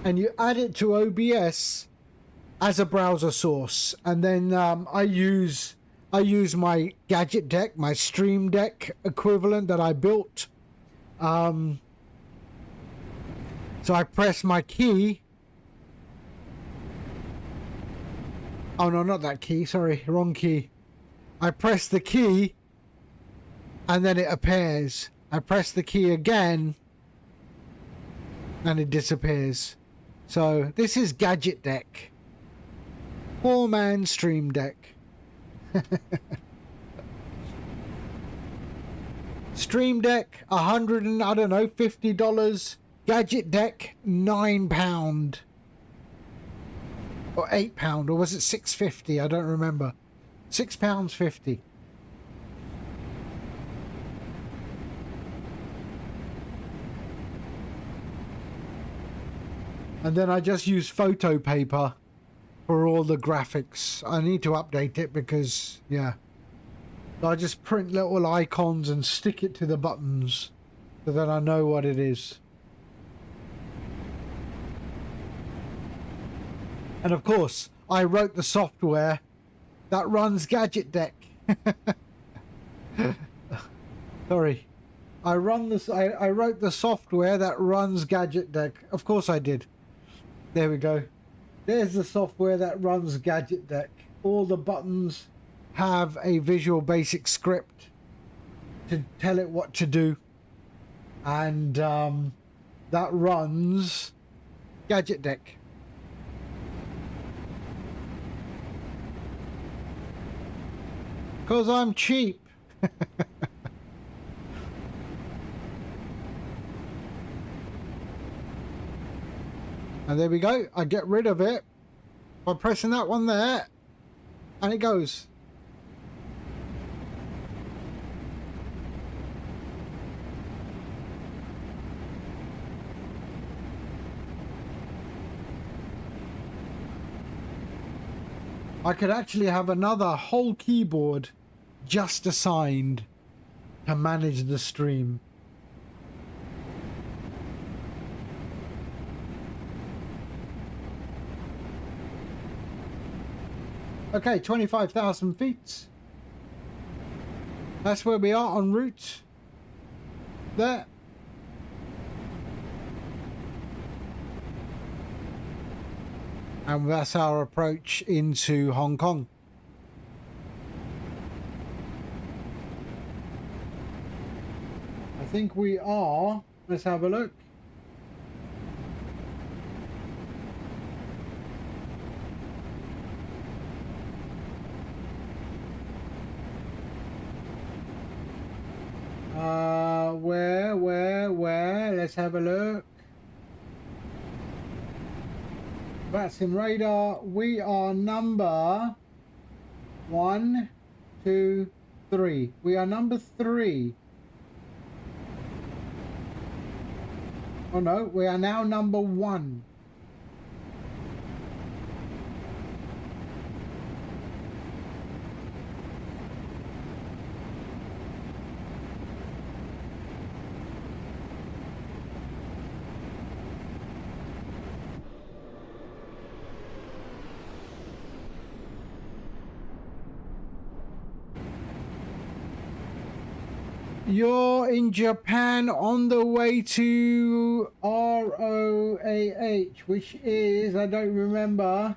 S1: And you add it to OBS as a browser source, and then I use my gadget deck, my Stream Deck equivalent that I built. So I press my key. Oh no, not that key, sorry, wrong key. I press the key and then it appears. I press the key again and it disappears. So this is Gadget Deck. 4-man Stream Deck. Stream Deck, $100 and I don't know, $50. Gadget Deck, £9 or £8, or was it $6.50? I don't remember. £6.50. And then I just use photo paper for all the graphics. I need to update it because, yeah. So I just print little icons and stick it to the buttons so that I know what it is. And of course, I wrote the software that runs Gadget Deck. Sorry. I wrote the software that runs Gadget Deck. Of course I did. There we go. There's the software that runs Gadget Deck. All the buttons have a Visual Basic script to tell it what to do. And that runs Gadget Deck. Because I'm cheap. And there we go. I get rid of it by pressing that one there. And it goes. I could actually have another whole keyboard just assigned to manage the stream. Okay, 25,000 feet. That's where we are en route. There. And that's our approach into Hong Kong. I think we are. Let's have a look. Where? Let's have a look. VATSIM radar. We are number 1, 2, 3. We are number 3. Oh no, we are now number 1. You're in Japan on the way to ROAH, which is, I don't remember.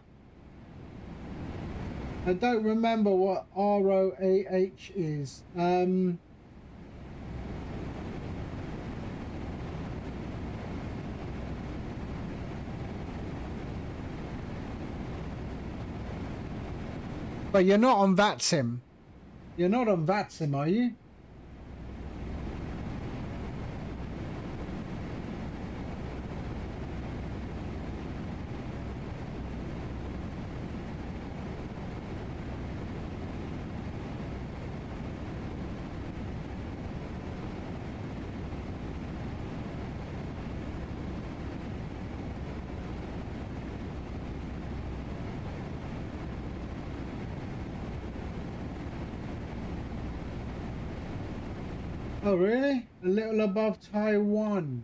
S1: I don't remember what ROAH is. But you're not on VATSIM. You're not on VATSIM, are you? Oh, really? A little above Taiwan.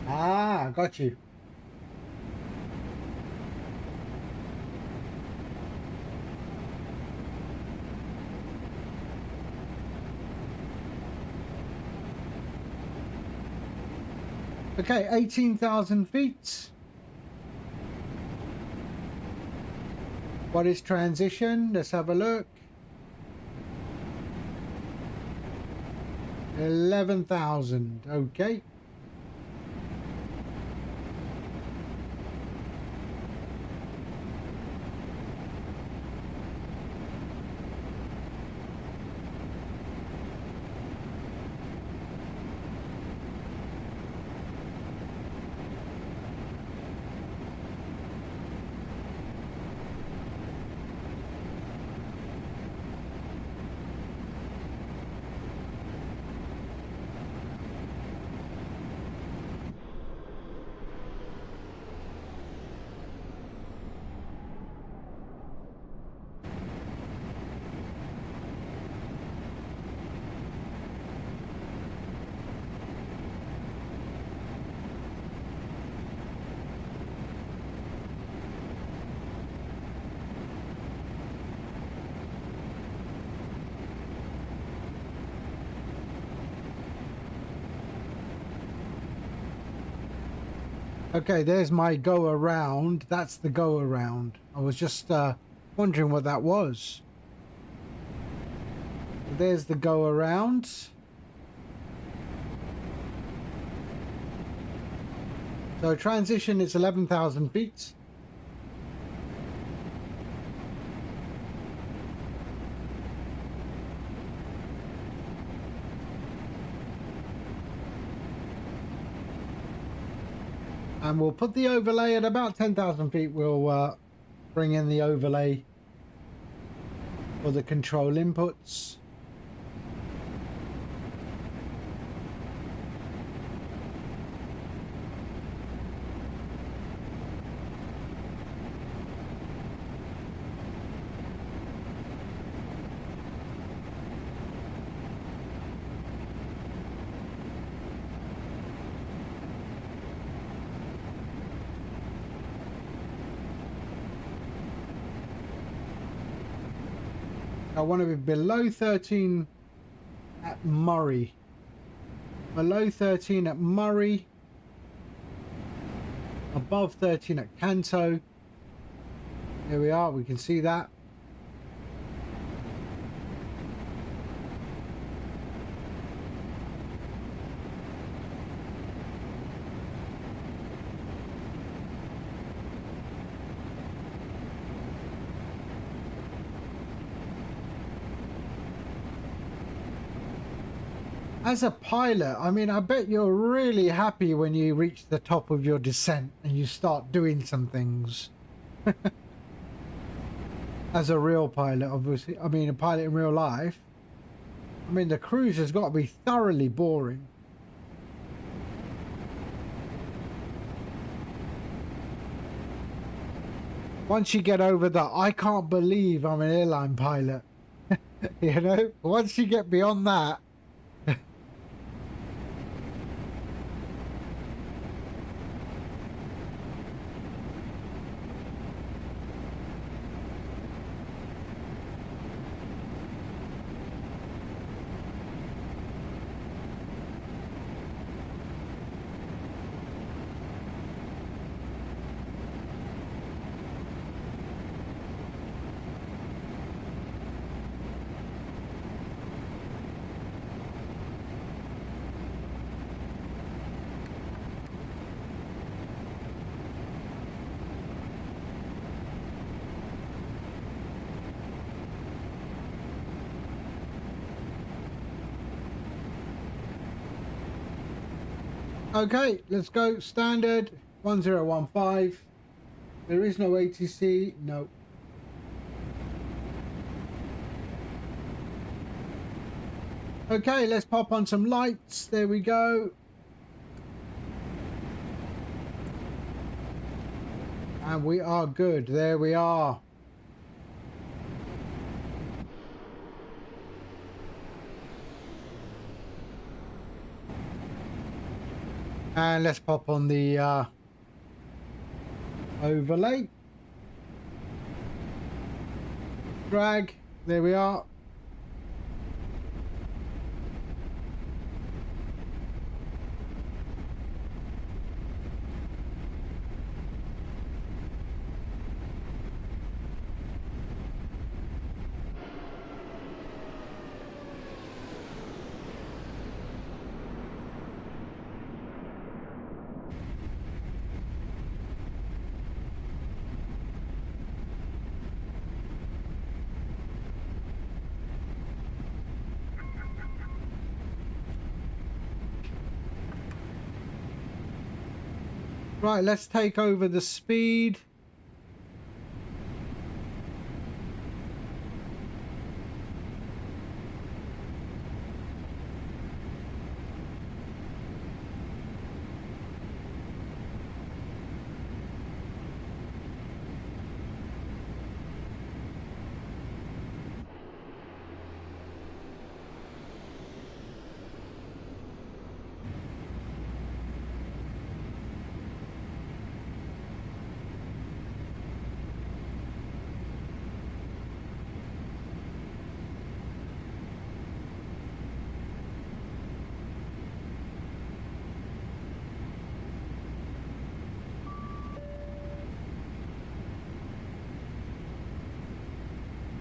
S1: Ah, got you. Okay, 18,000 feet. What is transition? Let's have a look. 11,000. Okay. Okay, there's my go around. That's the go around. I was just wondering what that was. There's the go around. So transition is 11,000 feet. And we'll put the overlay at about 10,000 feet. We'll bring in the overlay for the control inputs. I want to be below 13 at Murray. Below 13 at Murray. Above 13 at Kanto. There we are, we can see that. As a pilot, I mean, I bet you're really happy when you reach the top of your descent and you start doing some things. As a real pilot, obviously. I mean, a pilot in real life. I mean, the cruise has got to be thoroughly boring. Once you get over that, I can't believe I'm an airline pilot. You know, once you get beyond that. Okay, let's go. Standard 1015. There is no ATC. No. Okay, let's pop on some lights. There we go. And we are good. There we are. And let's pop on the overlay. Drag. There we are. Right, let's take over the speed.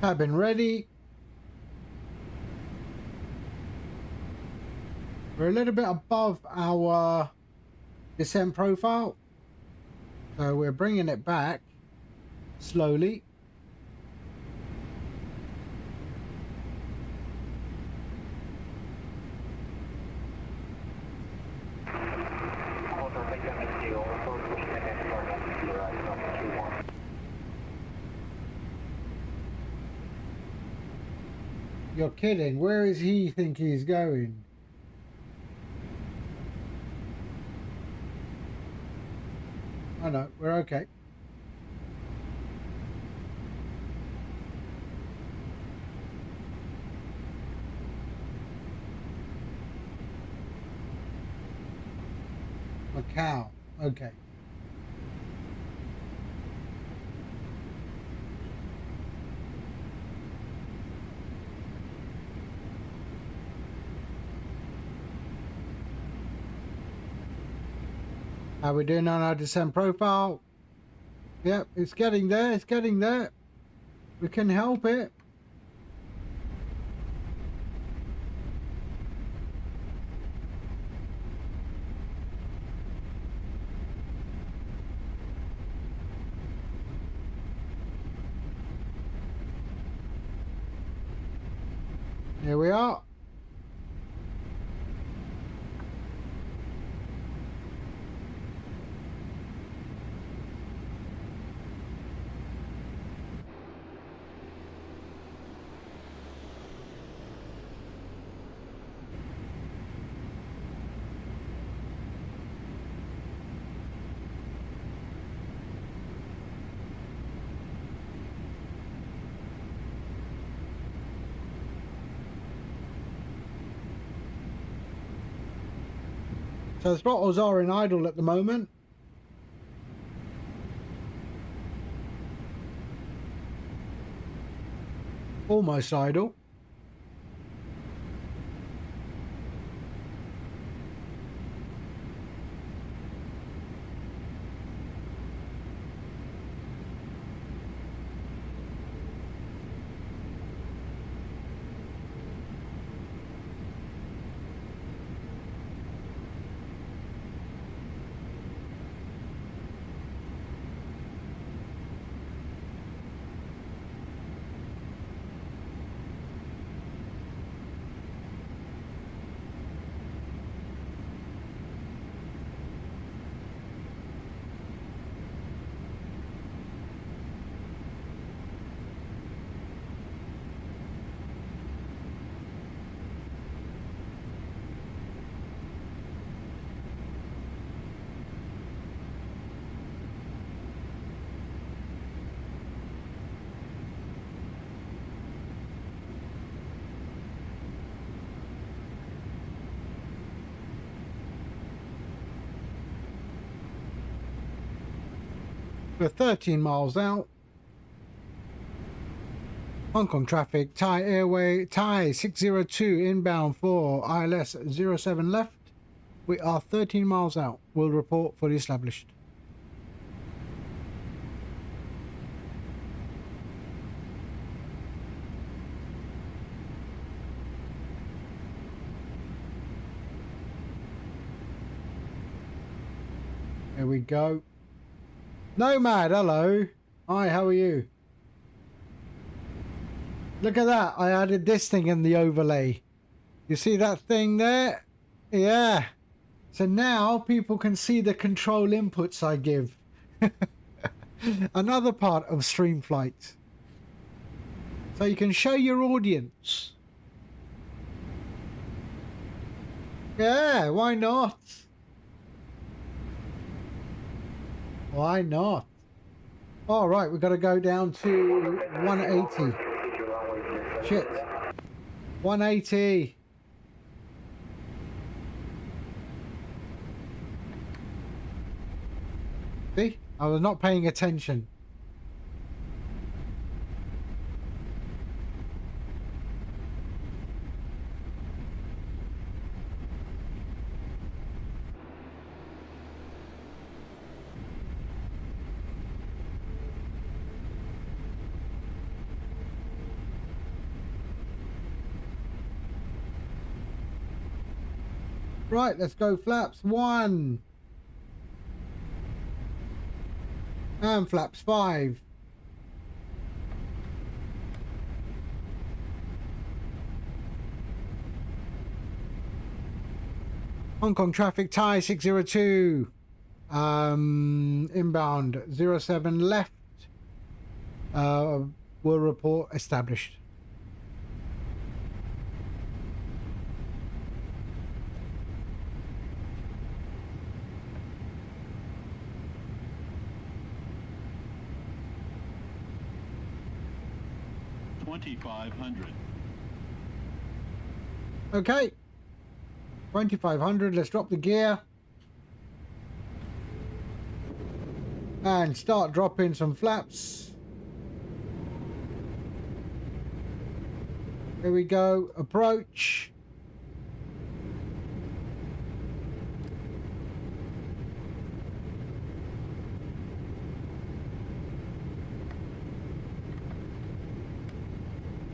S1: Cabin ready. We're a little bit above our descent profile, so we're bringing it back slowly. You're kidding. Where is he think he's going? Oh no, we're okay. Macau. Okay. How we doing on our descent profile? Yep, it's getting there. It's getting there. We can help it. Here we are. So the throttles are in idle at the moment. Almost idle. We're 13 miles out. Hong Kong traffic, Thai Airway, Thai 602 inbound for ILS 07 left. We are 13 miles out. We'll report fully established. There we go. Nomad, hello. Hi, how are you? Look at that. I added this thing in the overlay. You see that thing there? Yeah. So now people can see the control inputs I give. Another part of StreamFlight. So you can show your audience. Yeah, why not? Why not? All right, we've got to go down to 180. Shit. 180. See? I was not paying attention. Right, let's go flaps 1. And flaps 5. Hong Kong traffic, Thai 602. Inbound 07 left. Will report established. Okay, 2500. Let's drop the gear and start dropping some flaps. Here we go. Approach.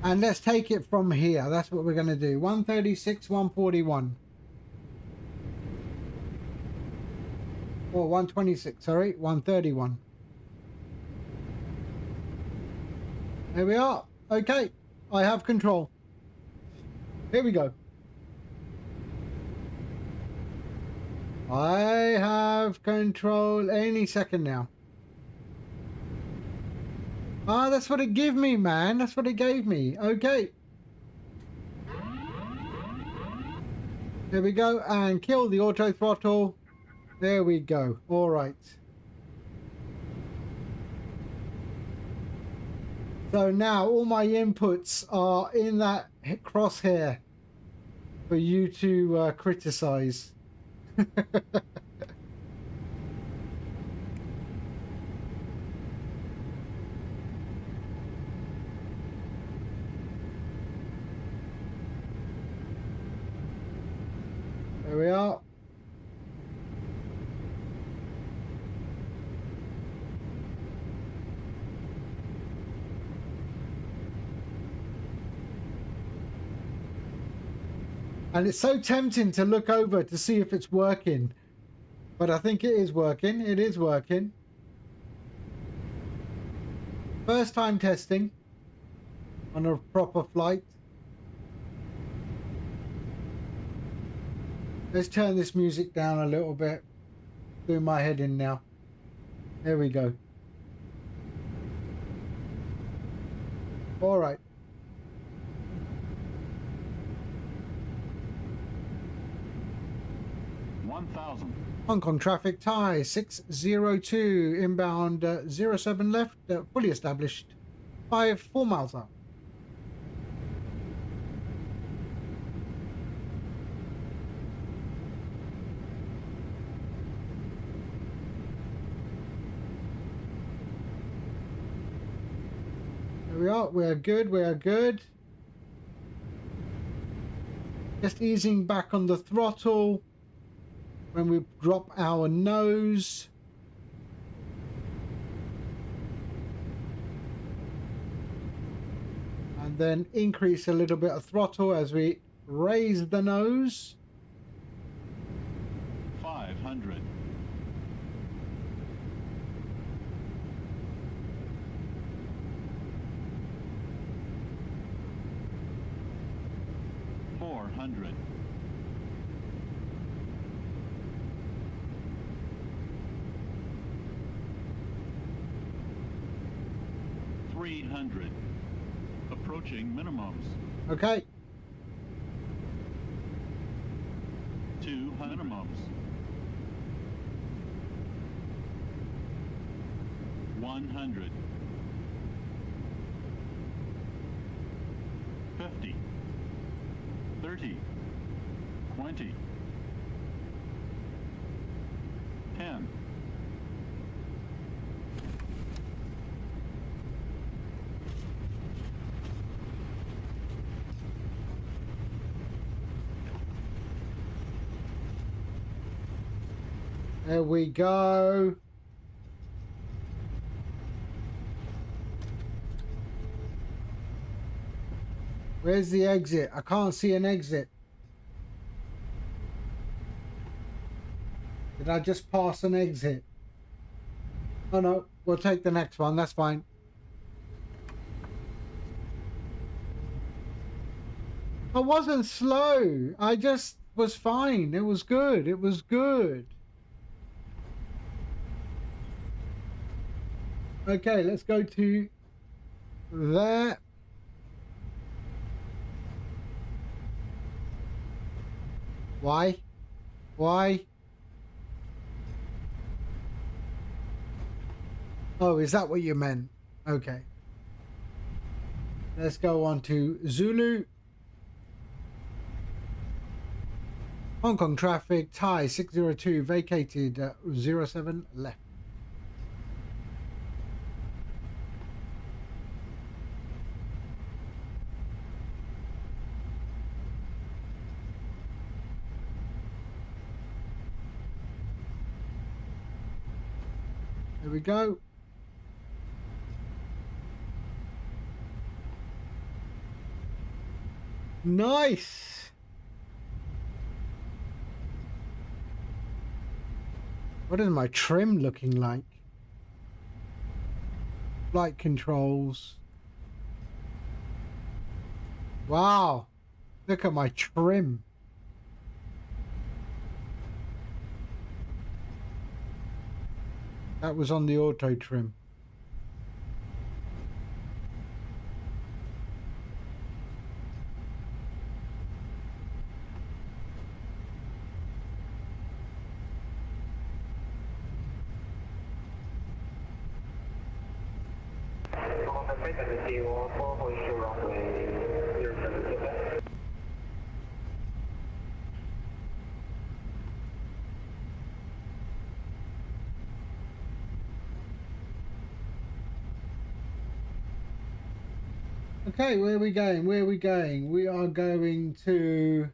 S1: And let's take it from here. That's what we're going to do. 136, 141. Or 126, sorry. 131. There we are. Okay. I have control. Here we go. I have control any second now. Ah, that's what it gave me, man. That's what it gave me. Okay. There we go. And kill the auto throttle. There we go. All right. So now all my inputs are in that crosshair for you to criticize. There we are. And it's so tempting to look over to see if it's working. But I think it is working. It is working. First time testing on a proper flight. Let's turn this music down a little bit. Do my head in now. There we go. All right. Hong Kong traffic, Thai 602, inbound 07 left, fully established, 4 miles out. There we are, we are good, we are good. Just easing back on the throttle. When we drop our nose, and then increase a little bit of throttle as we raise the nose.
S7: 500. 400. 300. Approaching minimums.
S1: Okay.
S7: 2 minimums. 100. 50. 30. 20. 10.
S1: There we go. Where's the exit? I can't see an exit. Did I just pass an exit? Oh no, we'll take the next one. That's fine. I wasn't slow. I just was fine. It was good. It was good. Okay, let's go to there. Why? Why? Oh, is that what you meant? Okay. Let's go on to Zulu. Hong Kong traffic, Thai 602, vacated 07 left. There we go. Nice. What is my trim looking like? Flight controls. Wow. Look at my trim. That was on the auto trim. Okay, where are we going? Where are we going? We are going to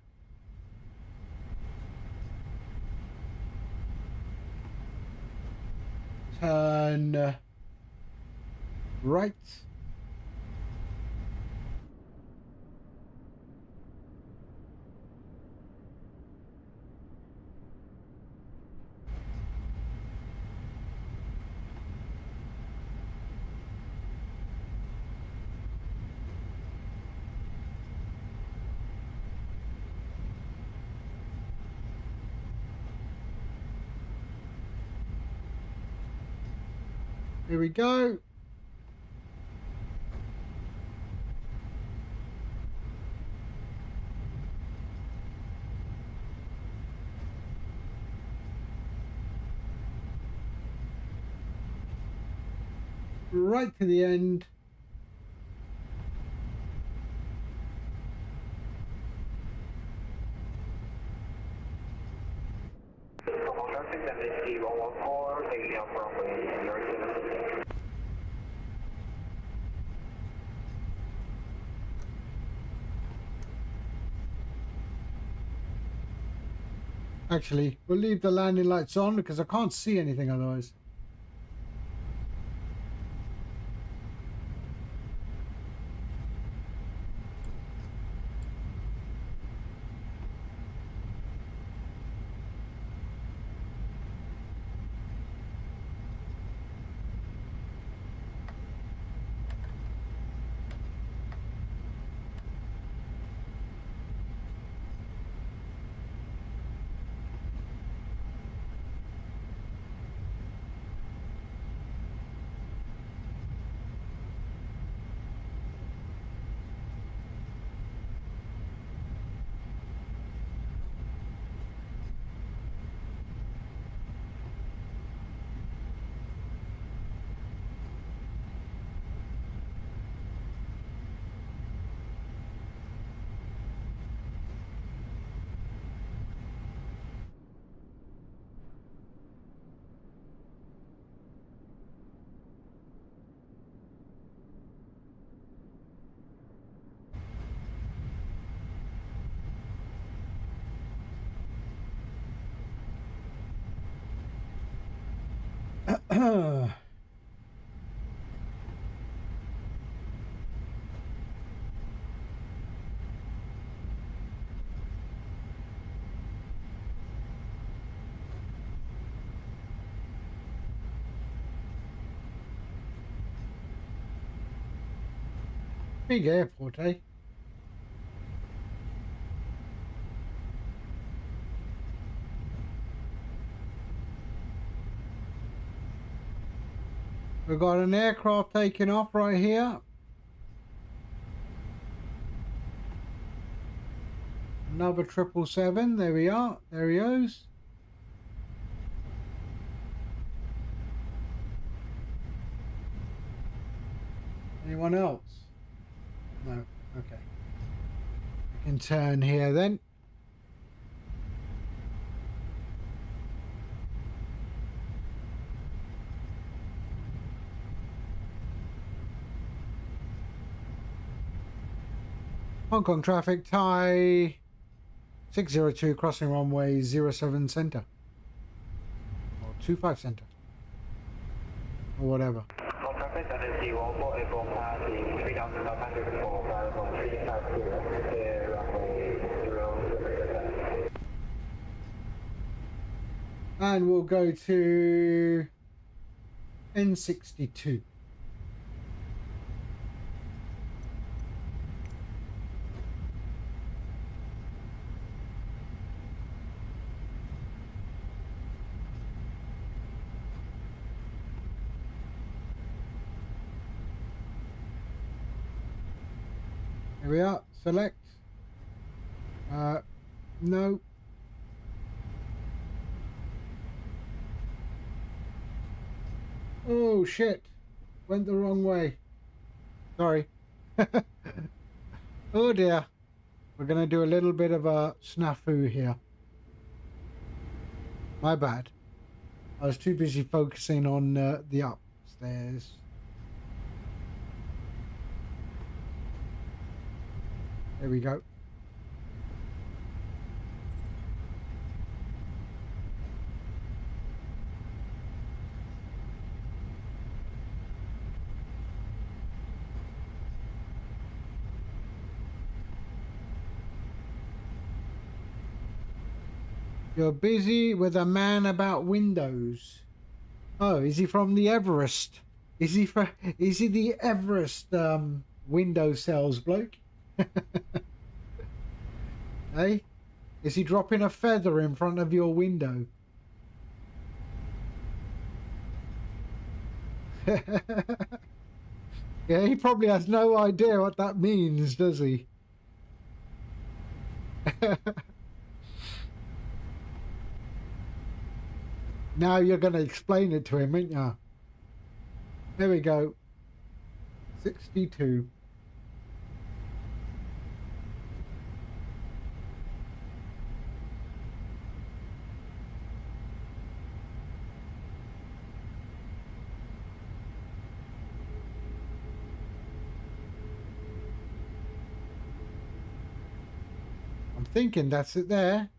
S1: turn right. Here we go. Right to the end. Actually, we'll leave the landing lights on because I can't see anything otherwise. Big airport, eh? We've got an aircraft taking off right here. Another 777. There we are. There he goes. Anyone else? No. Okay. I can turn here then. Hong Kong traffic, Thai 602 crossing runway 07 center. Or 25 center. Or whatever. And we'll go to N62. Here we are. Select. No. Oh shit. Went the wrong way. Sorry. Oh dear. We're going to do a little bit of a snafu here. My bad. I was too busy focusing on the upstairs. There we go. You're busy with a man about windows. Oh, is he from the Everest? Is he the Everest window sales bloke? Hey? Is he dropping a feather in front of your window? Yeah, he probably has no idea what that means, does he? Now you're going to explain it to him, aren't you? There we go. 62. I'm thinking that's it there.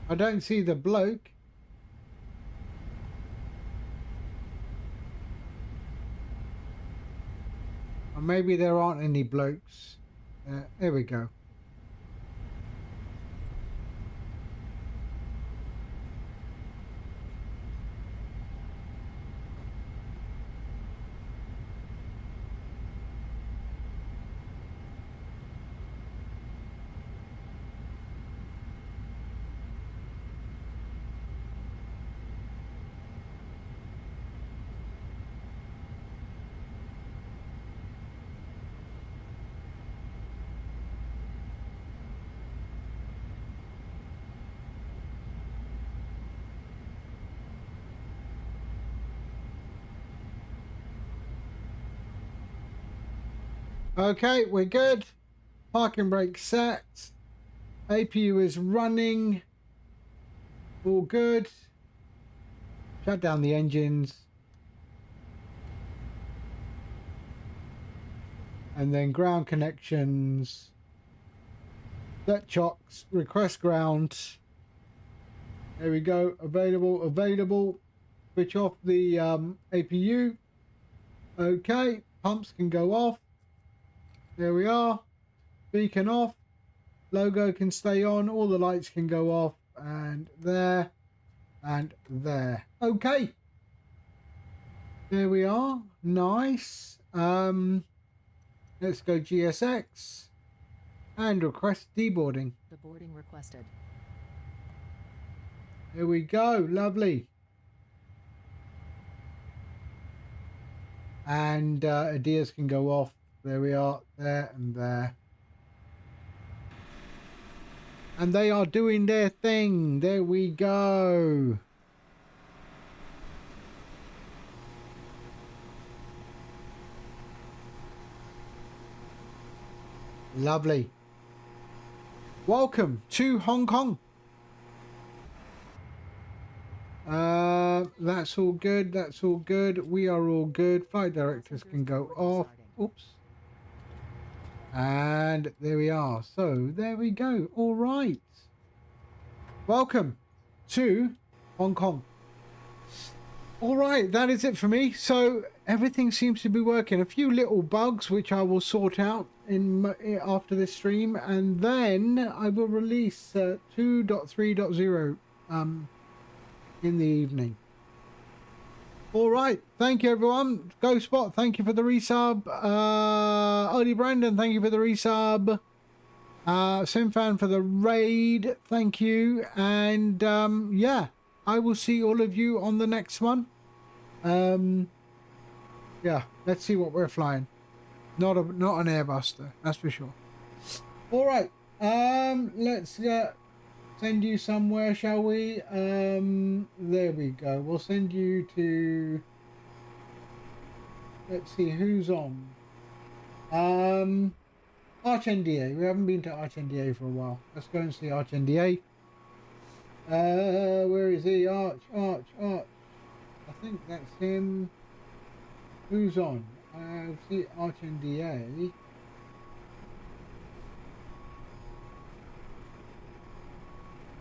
S1: I don't see the bloke. Or maybe there aren't any blokes. There we go. Okay, we're good. Parking brake set. APU is running. All good. Shut down the engines. And then ground connections. Set chocks. Request ground. There we go. Available. Switch off the APU. Okay. Pumps can go off. There we are. Beacon off. Logo can stay on. All the lights can go off. And there. And there. Okay. There we are. Nice. Let's go GSX. And request deboarding.
S2: The boarding requested.
S1: There we go. Lovely. And Adias can go off. There we are. There and there. And they are doing their thing. There we go. Lovely. Welcome to Hong Kong. That's all good. That's all good. We are all good. Flight directors can go off. Oops. And there we are. So there we go. All right. Welcome to Hong Kong. All right, that is it for me. So everything seems to be working. A few little bugs which I will sort out after this stream, and then I will release 2.3.0 in the evening. All right, thank you everyone. GoSpot, thank you for the resub. Odie Brandon, thank you for the resub. Simfan for the raid, thank you. And yeah, I will see all of you on the next one. Yeah, let's see what we're flying. Not an Airbuster, that's for sure. All right, let's send you somewhere, shall we? There we go. We'll send you to, let's see who's on. Arch NDA. We haven't been to Arch NDA for a while. Let's go and see Arch NDA. Where is he? Arch. I think that's him. Who's on? I see Arch NDA.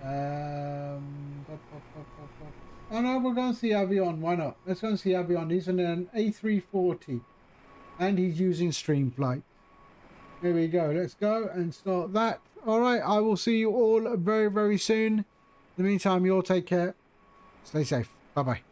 S1: Oh no, we're going to see Avion. Why not? Let's go and see Avion. He's in an A340 and he's using StreamFlight. Here we go. Let's go and start that. All right. I will see you all very, very soon. In the meantime, you all take care. Stay safe. Bye-bye.